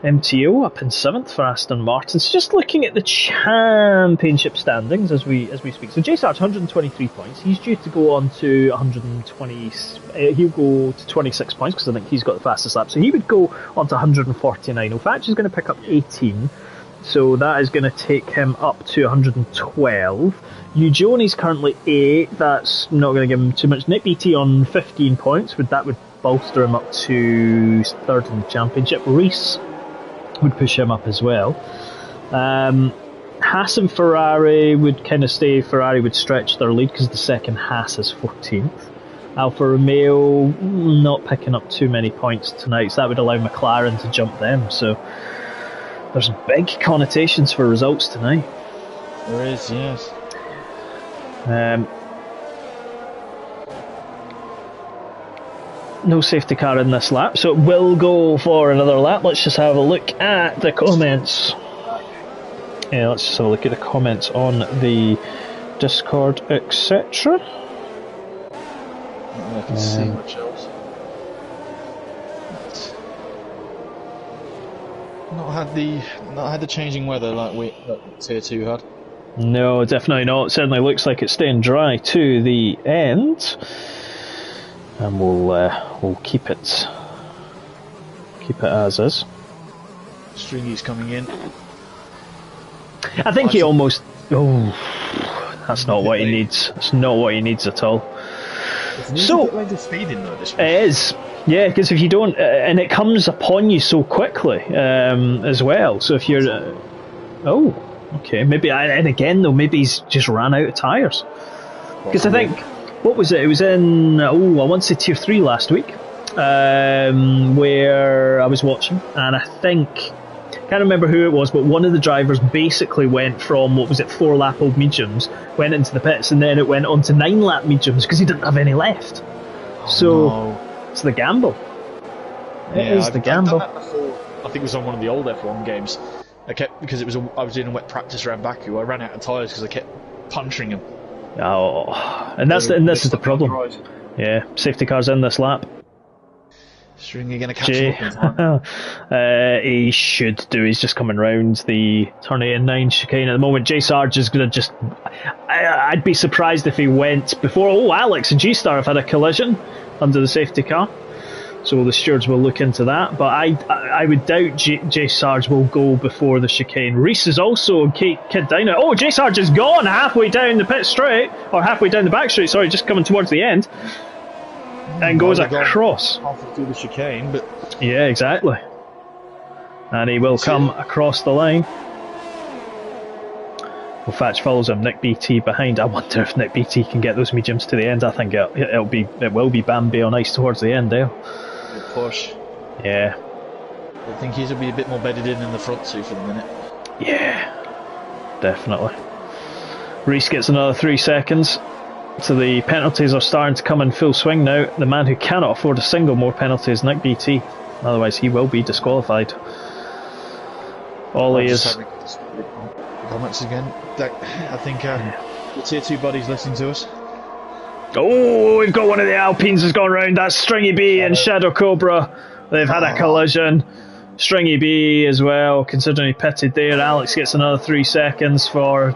MTO up in 7th for Aston Martin. So just looking at the championship standings as we speak. So J Sarge 123 points. He's due to go on to 120. He'll go to 26 points because I think he's got the fastest lap. So he would go on to 149. Olfach is going to pick up 18. So that is going to take him up to 112. Eugeni's currently 8. That's not going to give him too much. Nick BT on 15 points. That would bolster him up to 3rd in the championship. Reese would push him up as well. Haas and Ferrari would kind of stay. Ferrari would stretch their lead because the second Haas is 14th. Alfa Romeo not picking up too many points tonight, so that would allow McLaren to jump them. So there's big connotations for results tonight. There is, yes. No safety car in this lap, so it will go for another lap. Let's just have a look at the comments. Yeah, let's just have a look at the comments on the Discord, etc. I can see much else. Not had the changing weather like Tier 2 had. No, definitely not. It certainly looks like it's staying dry to the end. And we'll keep it as is. Stringy's coming in. I think he almost. Oh, that's not what he needs. That's not what he needs at all. So the speed in though. This it is, yeah. Because if you don't, and it comes upon you so quickly as well. So if you're, okay, maybe. And again though, maybe he's just ran out of tyres. Because I think. What was it? It was in, I want to say Tier 3 last week, where I was watching, and I think, can't remember who it was, but one of the drivers basically went from, 4-lap old mediums, went into the pits, and then it went on to 9-lap mediums because he didn't have any left. It's the gamble. It is the gamble. I've done that before. I think it was on one of the old F1 games. Because I was doing a wet practice around Baku, I ran out of tyres because I kept punching him. Oh, and this is the problem. Yeah, safety car's in this lap. Stringy going to catch him up in time? He should do. He's just coming round the turn 8 and 9 chicane at the moment. J Sarge is going to just. I'd be surprised if he went before. Alex and G Star have had a collision under the safety car. So the stewards will look into that, but I would doubt J Sarge will go before the chicane. Reese is also Kid Dino. Oh, J Sarge is gone halfway down the pit straight, or halfway down the back straight. Sorry, just coming towards the end, and goes across. Halfway through the chicane, but yeah, exactly. And he will come across the line. Olfach follows him. Nick BT behind. I wonder if Nick BT can get those mediums to the end. I think it will be Bambi on ice towards the end there. Good push. Yeah. I think he's will be a bit more bedded in the front two for the minute. Yeah, definitely. Reese gets another 3 seconds. So the penalties are starting to come in full swing now. The man who cannot afford a single more penalty is Nick BT. Otherwise he will be disqualified. Ollie is... comments again. I think the tier 2 buddies listening to us. Oh, we've got one of the Alpines has gone round. That's Stringy B and Shadow Cobra. They've had a collision. Stringy B as well, considering he pitted there. Alex gets another 3 seconds for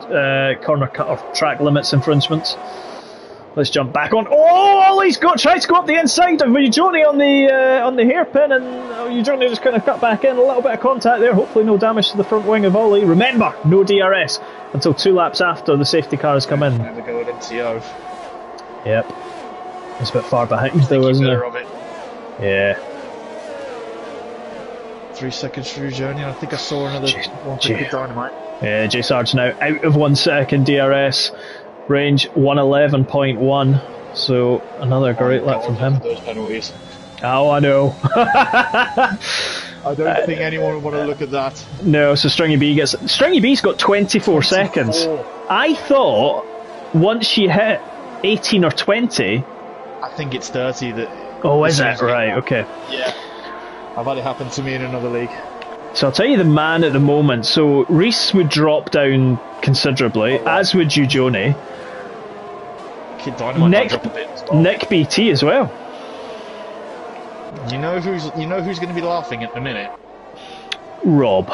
corner cut or track limits infringements. Let's jump back on. Oh, Ollie's tried to go up the inside of Ujoni on the hairpin, and Ujoni just kind of cut back in. A little bit of contact there. Hopefully no damage to the front wing of Ollie. Remember, no DRS until 2 laps after the safety car has come in. Never going into Yep. It's a bit far behind though, isn't it? Yeah. 3 seconds through Ujoni, and I think I saw another one for Kid Dynamite. Yeah, J Sarge now out of 1 second DRS. Range 111.1, so another great lap from him. Those penalties. Oh, I know. I don't think anyone would want to look at that. No, so Stringy B's got 24 seconds. I thought once she hit 18 or 20. I think it's 30 that. Oh, is it? Right, okay. Yeah. I've had it happen to me in another league. So I'll tell you the man at the moment. So Reese would drop down considerably, as would Ujoni. Kid Dynamite might drop a bit as well. Nick BT as well. You know who's going to be laughing at the minute? Rob.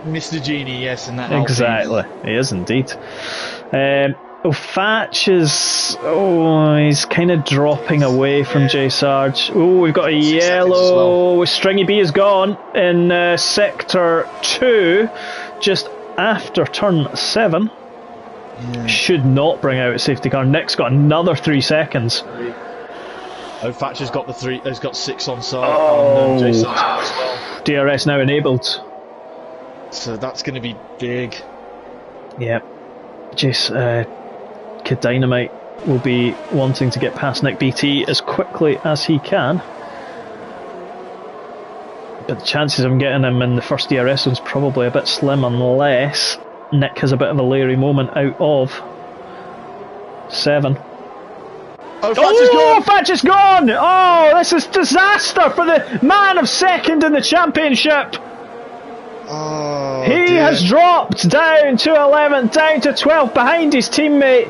Mr. Genie, yes, and that. Exactly, he is indeed. Fatch is. He's kind of dropping away from J Sarge. Oh, we've got a yellow. Well. Stringy B is gone in sector 2, just after turn 7. Yeah. Should not bring out a safety car. Nick's got another 3 seconds. Fatch has got 6 on side. Oh, J Sarge as well. DRS now enabled. So that's going to be big. Yep. Kid Dynamite will be wanting to get past Nick BT as quickly as he can. But the chances of getting him in the first DRS zone's probably a bit slim unless Nick has a bit of a leery moment out of 7. Fatch is gone! Oh, this is disaster for the man of second in the championship! Oh, he has dropped down to 11th, down to 12th behind his teammate,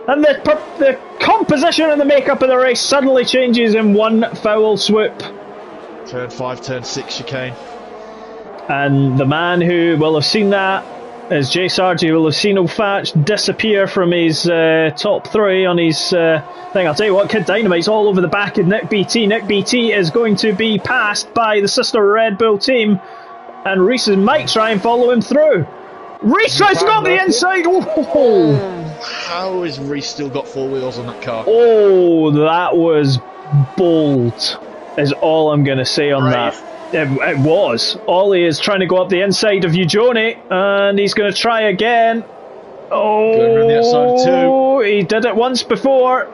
and the composition and the makeup of the race suddenly changes in one foul swoop. Turn 5, turn 6 chicane. And the man who will have seen that is J Sarge. He will have seen Fatch disappear from his top 3 on his thing. I'll tell you what, Kid Dynamite's all over the back of Nick BT. Nick BT is going to be passed by the sister Red Bull team, and Reese might try and follow him through. Reese tries to go up the inside. Oh. How has Reese still got 4 wheels on that car? Oh, that was bold, is all I'm going to say on that. It was. Ollie is trying to go up the inside of Ujoni, and he's going to try again. Going around the outside too. He did it once before.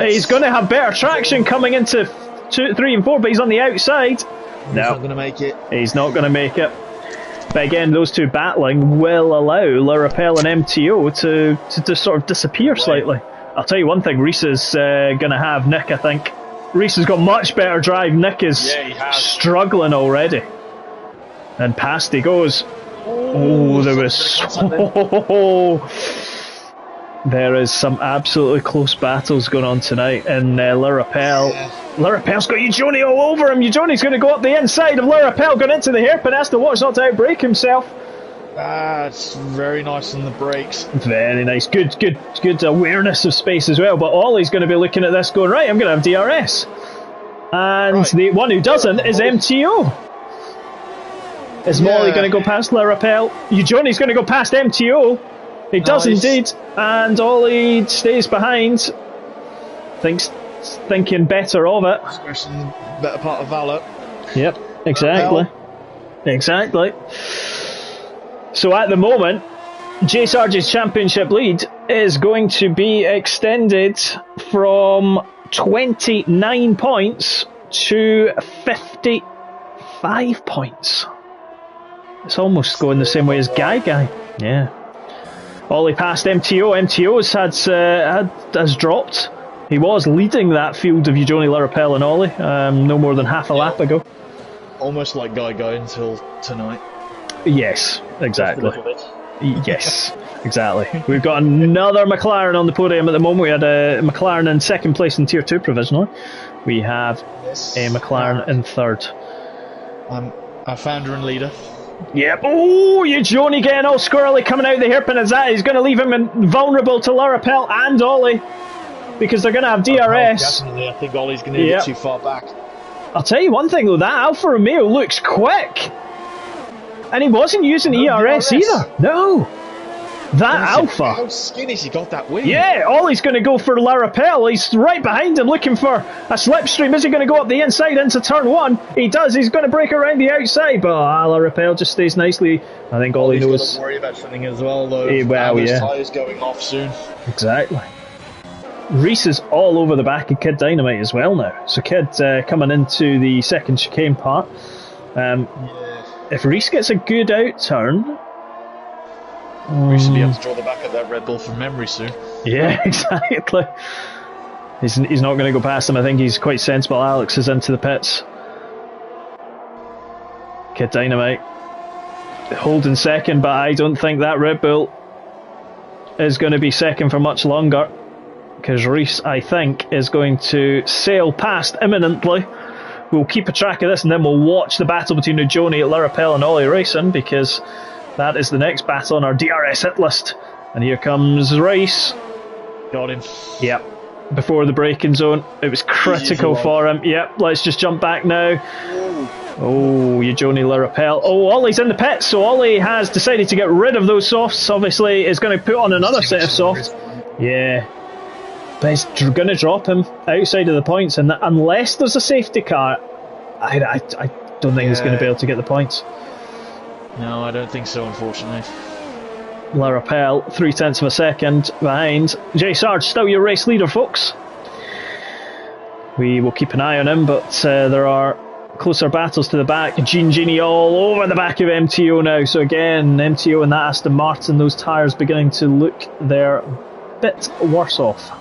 He's going to have better traction coming into 2, 3 and 4, but he's on the outside. He's not going to make it. He's not going to make it. But again, those two battling will allow La Rappel and MTO to sort of disappear slightly. I'll tell you one thing, Reese is going to have Nick, I think. Reese has got much better drive. Nick is struggling already. And past he goes. There is some absolutely close battles going on tonight in La Rappel. La Rappel's got Ujoni all over him. Ujoni's going to go up the inside of La Rappel, going into the hairpin, has to watch not to outbrake himself. It's very nice on the brakes. Very nice. Good awareness of space as well. But Ollie's going to be looking at this going, right, I'm going to have DRS. And the one who doesn't is MTO. Is Molly going to go past La Rappel? Ujoni's going to go past MTO. He does indeed. And Ollie stays behind. Thinking better of it. Especially the better part of Valor. Yep, exactly. Exactly. So at the moment, J Sarge's championship lead is going to be extended from 29 points to 55 points. It's almost going the same way as Guy. Yeah. Ollie passed MTO. MTO's has dropped. He was leading that field of Ujoni, La Rappel and Ollie no more than half a lap ago. Almost like Guy until tonight. Yes, exactly. Yes, exactly. We've got another McLaren on the podium at the moment. We had a McLaren in second place in Tier 2 provisionally. We have a McLaren in third. Our founder and leader. Yep. Oh, Joni getting all squirrely coming out of the hairpin as that is going to leave him vulnerable to Larapel and Ollie because they're going to have DRS. Definitely, I think Ollie's going to get too far back. I'll tell you one thing though, that Alfa Romeo looks quick. And he wasn't using ERS either. No. That Alpha. How skinny's he got that wing? Yeah, Ollie's going to go for Larapel. He's right behind him looking for a slipstream. Is he going to go up the inside into turn one? He does. He's going to break around the outside. But Larapel just stays nicely. I think Ollie knows. He's got to worry about something as well, though. His tyres going off soon. Exactly. Reese is all over the back of Kid Dynamite as well now. So Kid coming into the second chicane part. If Reese gets a good out turn... We should be able to draw the back of that Red Bull from memory soon. Yeah, exactly. He's not going to go past him. I think he's quite sensible. Alex is into the pits. Kid Dynamite holding second, but I don't think that Red Bull is going to be second for much longer because Reese, I think, is going to sail past imminently. We'll keep a track of this and then we'll watch the battle between Joni at Larapel and Ollie Racing because that is the next battle on our DRS hit list. And here comes Reese. Got him. Yep. Before the braking zone. It was critical for him. Yep. Let's just jump back now. Oh, Joni Larapel. Oh, Ollie's in the pits. So Ollie has decided to get rid of those softs. Obviously, is going to put on another set of softs. Yeah. But he's going to drop him outside of the points. And unless there's a safety car, I don't think he's going to be able to get the points. No, I don't think so, unfortunately. Larapel, 0.3 of a second behind. Jay Sarge, still your race leader, folks. We will keep an eye on him, but there are closer battles to the back. Genie all over the back of MTO now. So again, MTO and that Aston Martin, those tyres beginning to look their bit worse off.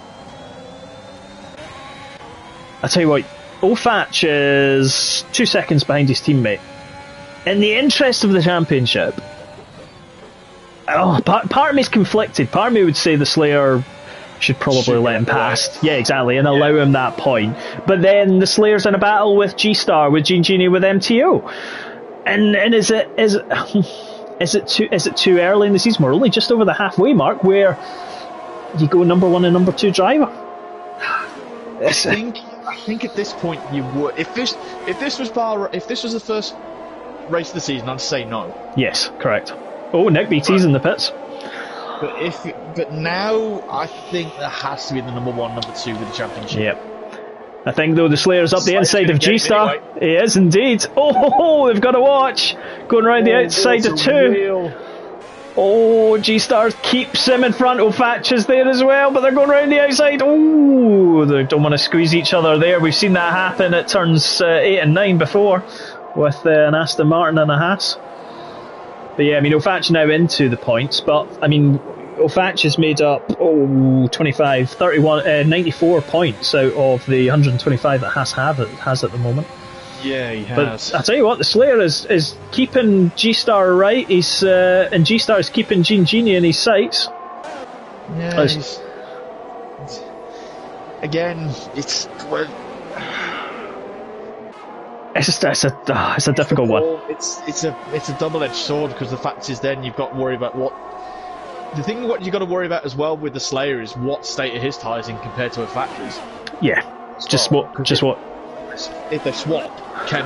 I tell you what, Ofatch is 2 seconds behind his teammate. In the interest of the championship, part of me is conflicted. Part of me would say the Slayer should probably let him past. Yeah, exactly, and allow him that point. But then the Slayer's in a battle with G-Star, with Genie, with MTO. And is it too early in the season? We're only just over the halfway mark where you go number one and number two driver. I think at this point you would. If this was the first race of the season, I'd say no. Yes, correct. Oh, Nick BT's in the pits. But now I think there has to be the number one, number two with the championship. Yep. I think though the Slayer's up the inside of G-Star. Anyway. He is indeed. Oh, they've got to watch. Going around the outside of two. Oh, G-Star keeps him in front. Ofatch is there as well, but they're going around the outside. Oh, they don't want to squeeze each other there. We've seen that happen at turns 8 and 9 before with an Aston Martin and a Haas. But yeah, I mean, Ofatch now into the points, but I mean, Ofatch has made up 94 points out of the 125 that Haas has at the moment. Yeah, he has. But I tell you what, the Slayer is keeping G-Star right. And G-Star is keeping Genie in his sights. Yeah, it's a difficult one. It's a double-edged sword because the fact is, then you've got to worry about what you've got to worry about as well with the Slayer is what state of his tyres in compared to a factory's. Yeah, just what. If they swap, can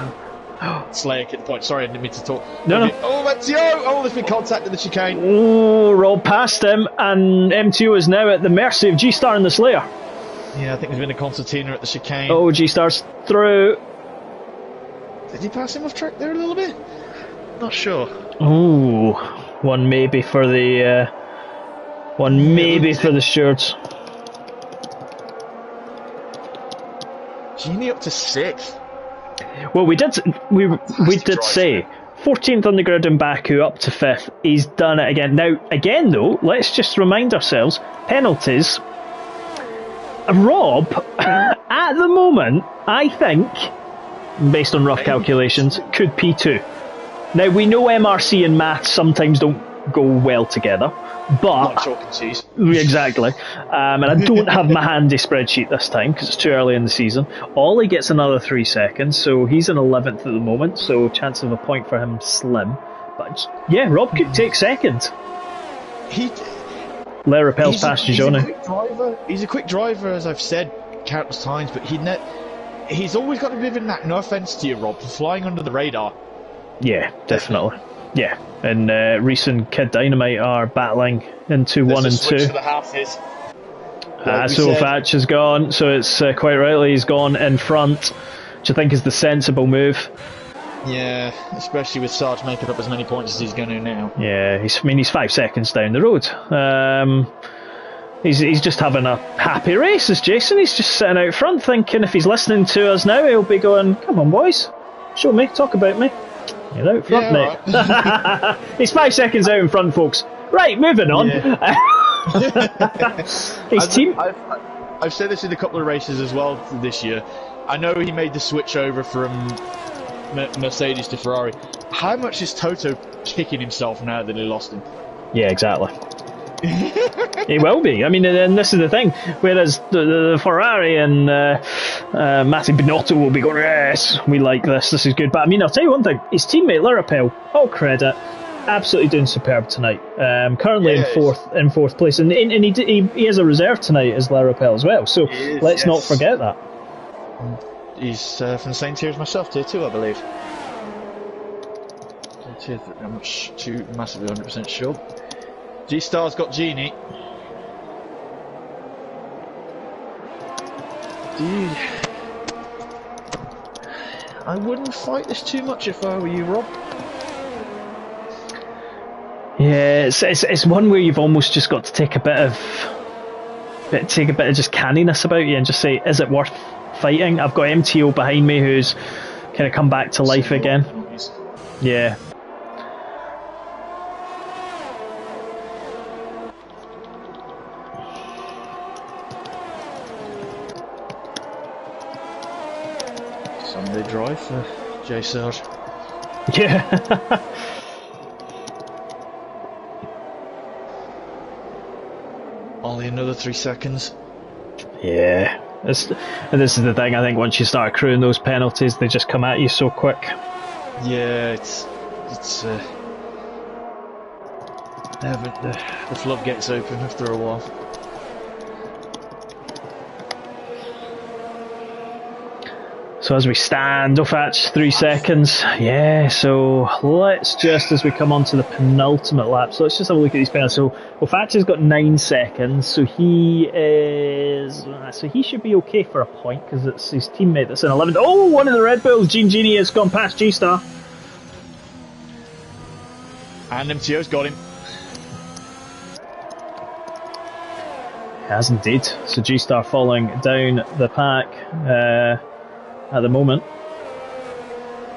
Slayer get the point? Sorry, I didn't mean to talk. No. Oh, MTO! Oh, there's been contact in the chicane. Oh, rolled past him, and MTO is now at the mercy of G-Star and the Slayer. Yeah, I think there's been a concertina at the chicane. Oh, G-Star's through. Did he pass him off track there a little bit? Not sure. Ooh, one maybe for the stewards. Genie up to 6th. Well, we did say 14th on the grid in Baku, up to 5th. He's done it again. Now, again though, let's just remind ourselves, penalties. Rob, at the moment, I think, based on rough calculations, could P2. Now, we know MRC and maths sometimes don't go well together. But like chalk and cheese. Exactly. And I don't have my handy spreadsheet this time because it's too early in the season. Ollie gets another 3 seconds, so he's in 11th at the moment, so chance of a point for him slim. But yeah, Rob could take second. Lara Rappel's past Johnny. He's a quick driver, as I've said countless times, but he's always got a bit of a knack, no offence to you, Rob, for flying under the radar. Yeah, definitely. Yeah, and Reese and Kid Dynamite are battling into 1 and 2. For the half-hit. So Thatch is gone, so it's quite rightly he's gone in front, which I think is the sensible move. Yeah, especially with Sarge making up as many points as he's going to now. Yeah, he's 5 seconds down the road. He's just having a happy race, is Jason. He's just sitting out front thinking if he's listening to us now, he'll be going, come on boys, show me, talk about me. You're out front, mate. Right. He's 5 seconds out in front, folks. Right, moving on. Yeah. His team... I've said this in a couple of races as well this year. I know he made the switch over from Mercedes to Ferrari. How much is Toto kicking himself now that he lost him? Yeah, exactly. He will be. I mean, and this is the thing. Whereas the Ferrari and Matty Binotto will be going, yes, we like this. This is good. But I mean, I'll tell you one thing. His teammate Lara Rappel, all credit, absolutely doing superb tonight. Currently in fourth place, and he has a reserve tonight as Lara Rappel as well. So let's not forget that. He's from the same tier as myself, tier 2, I believe. I'm not too massively 100% sure. G-Star's got Genie. I wouldn't fight this too much if I were you, Rob. Yeah, it's one where you've almost just got to take a bit of just canniness about you and just say, is it worth fighting? I've got MTO behind me who's kind of come back to life again. Yeah. Sunday drive for J Sarge. Yeah. Only another 3 seconds. Yeah. And this is the thing, I think once you start accruing those penalties, they just come at you so quick. Yeah, the floodgates open after a while. So as we stand, Ofatch 3 seconds. Yeah, so let's just, as we come on to the penultimate lap, so let's just have a look at these penalties. So Ofatch has got 9 seconds, so he should be okay for a point, because it's his teammate that's in 11th. Oh, one of the Red Bulls, Genie has gone past G-Star. And MTO's got him. He has indeed. So G-Star falling down the pack at the moment.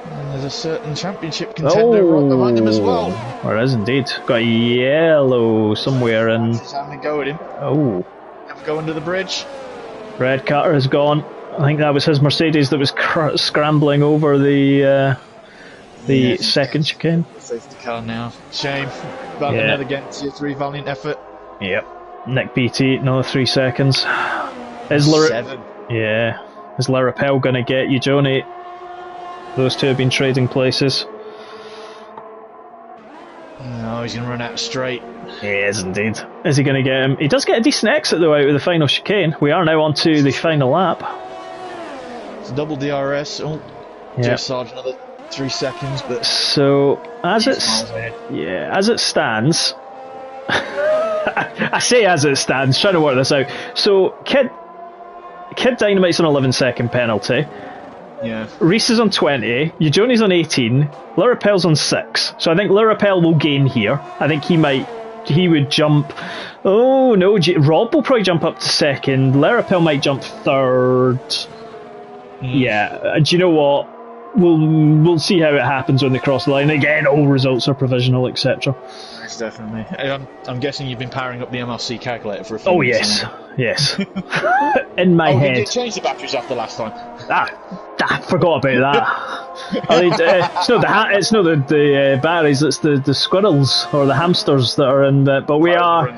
And there's a certain championship contender right behind him as well. There is indeed. Got a yellow somewhere in. He's having a go at him. Oh. Never go under the bridge. Red Carter has gone. I think that was his Mercedes that was scrambling over the second chicane. Safety car now. Shame. But another again, tier 3 valiant effort. Yep. Nick BT, another 3 seconds. Seven. Yeah. Is Lara Rappel going to get you, Johnny? Those two have been trading places. No, he's going to run out straight. He is indeed. Is he going to get him? He does get a decent exit though out of the final chicane. We are now on to the final lap. It's double DRS. Oh, J Sarge another 3 seconds, but so as it stands, I say as it stands, trying to work this out. So Kid Dynamite's on 11-second penalty. Yeah. Reese is on 20. Eugeni's on 18. Lara Rappel's on 6. So I think Lara Rappel will gain here. I think he would jump. Oh no, Rob will probably jump up to second. Lara Rappel might jump third. Yeah. Do you know what? We'll see how it happens when they cross the line. Again, all results are provisional, etc. Yes, definitely. I'm guessing you've been powering up the MRC calculator for a few minutes. Yes. In my head. You did change the batteries after last time. I forgot about that. It's not the berries. It's the squirrels or the hamsters that are in the. But we are.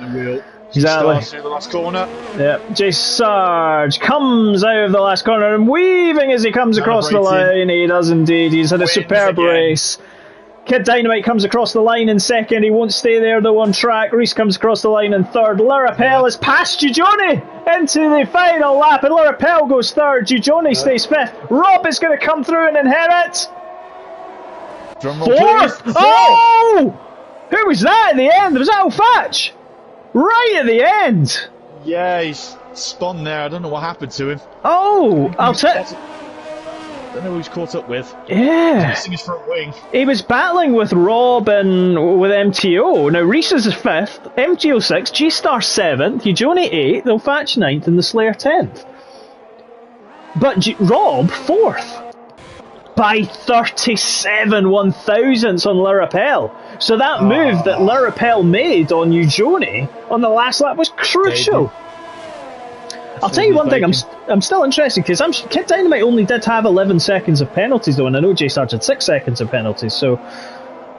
Exactly. Through the last corner. Yeah. J Sarge comes out of the last corner and weaving as he comes across the line. He does indeed. He's had a superb race. Kid Dynamite comes across the line in second. He won't stay there though on track. Reese comes across the line in third. Lurapel is past Gigione into the final lap, and Lurapel goes third. Gigione stays fifth. Rob is going to come through and inherit. Fourth. Oh! Who was that at the end? Was that O'Fatch? Right at the end. Yeah, he's spun there. I don't know what happened to him. Oh, I'll tell. I don't know who he's caught up with. Yeah. Missing his front wing. He was battling with Rob and with MTO. Now, Reese is 5th, MTO 6th, G-Star 7th, Gigione 8th, O'Fatch 9th, and the Slayer 10th. But Rob 4th. By 37 1/1000ths on Lurapel. So that move that Lurapel made on Gigione on the last lap was crucial. I'll tell you one thing, I'm still interested because Kid Dynamite only did have 11 seconds of penalties though, and I know J Sarge had 6 seconds of penalties, so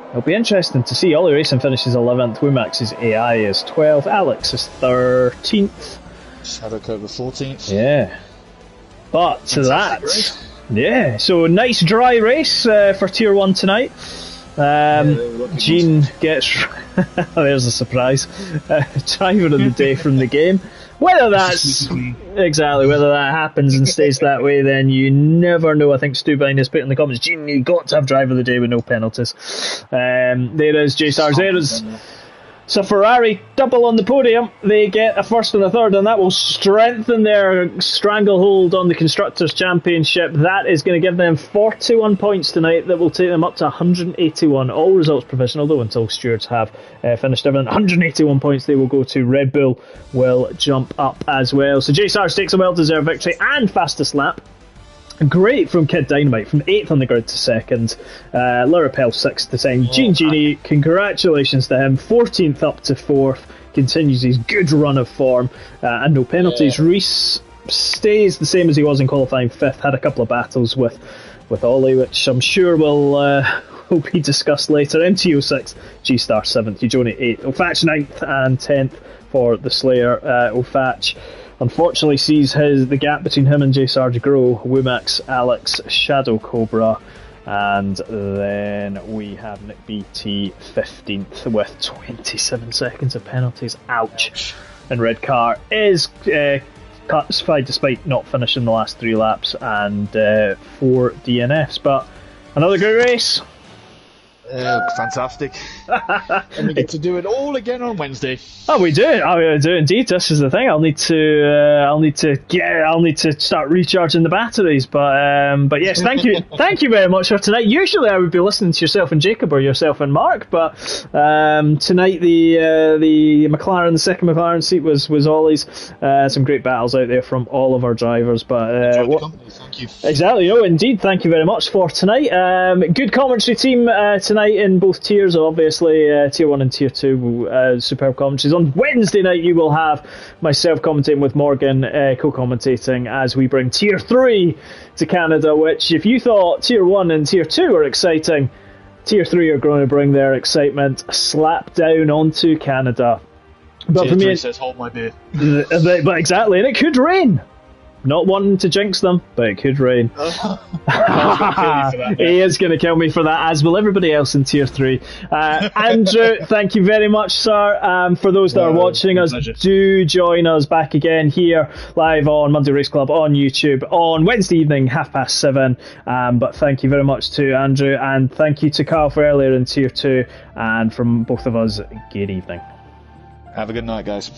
it'll be interesting to see. Ollie Racing finishes 11th, Wumax's AI is 12th, Alex is 13th. Shadow Cobra 14th. Yeah. But to that, yeah, so nice dry race for Tier 1 tonight. Gene gets, there's a surprise, driver of the day from the game. Whether that's whether that happens and stays that way, then you never know. I think Stu Bine has put in the comments, Gene, you got to have driver of the day with no penalties. There is J Stars. There is. So Ferrari double on the podium. They get a first and a third, and that will strengthen their stranglehold on the Constructors' Championship. That is going to give them 41 points tonight. That will take them up to 181. All results provisional, though, until stewards have finished everything. 181 points they will go to. Red Bull will jump up as well. So J Sarge takes a well-deserved victory and fastest lap. Great from Kid Dynamite, from 8th on the grid to 2nd. Lurapel 6th to 10th. Gene Genie, congratulations to him. 14th up to 4th. Continues his good run of form. And no penalties. Yeah. Reese stays the same as he was in qualifying 5th. Had a couple of battles with Ollie, which I'm sure will be discussed later. MTO 6th, G-Star 7th, Gigione 8th, O'Fatch 9th and 10th for the Slayer. O'Fatch unfortunately sees the gap between him and J Sarge grow. Wumax, Alex, Shadow Cobra, and then we have Nick BT 15th with 27 seconds of penalties. Ouch. And Red Car is classified despite not finishing the last 3 laps and 4 DNFs. But another great race. Fantastic. And we get to do it all again on Wednesday. Oh, we do. I do indeed. This is the thing. I'll need to start recharging the batteries. But yes, thank you very much for tonight. Usually I would be listening to yourself and Jacob or yourself and Mark, but tonight the McLaren, the second McLaren seat was Ollie's. Some great battles out there from all of our drivers. But thank you. Exactly. Oh, indeed. Thank you very much for tonight. Good commentary team tonight in both tiers, obviously. Tier 1 and Tier 2, superb commentaries. On Wednesday night, you will have myself commentating with Morgan, co-commentating as we bring Tier 3 to Canada, which, if you thought Tier 1 and Tier 2 were exciting, Tier 3 are going to bring their excitement slap down onto Canada. But Tier for me, 3 says, hold my beer. But exactly, and it could rain. Not wanting to jinx them, but it could rain. He is going to kill me for that, as will everybody else in Tier 3. Andrew, thank you very much, sir. For those that are watching us, do join us back again here live on Monday Race Club on YouTube on Wednesday evening, 7:30. But thank you very much to Andrew, and thank you to Carl for earlier in Tier 2. And from both of us, good evening. Have a good night, guys.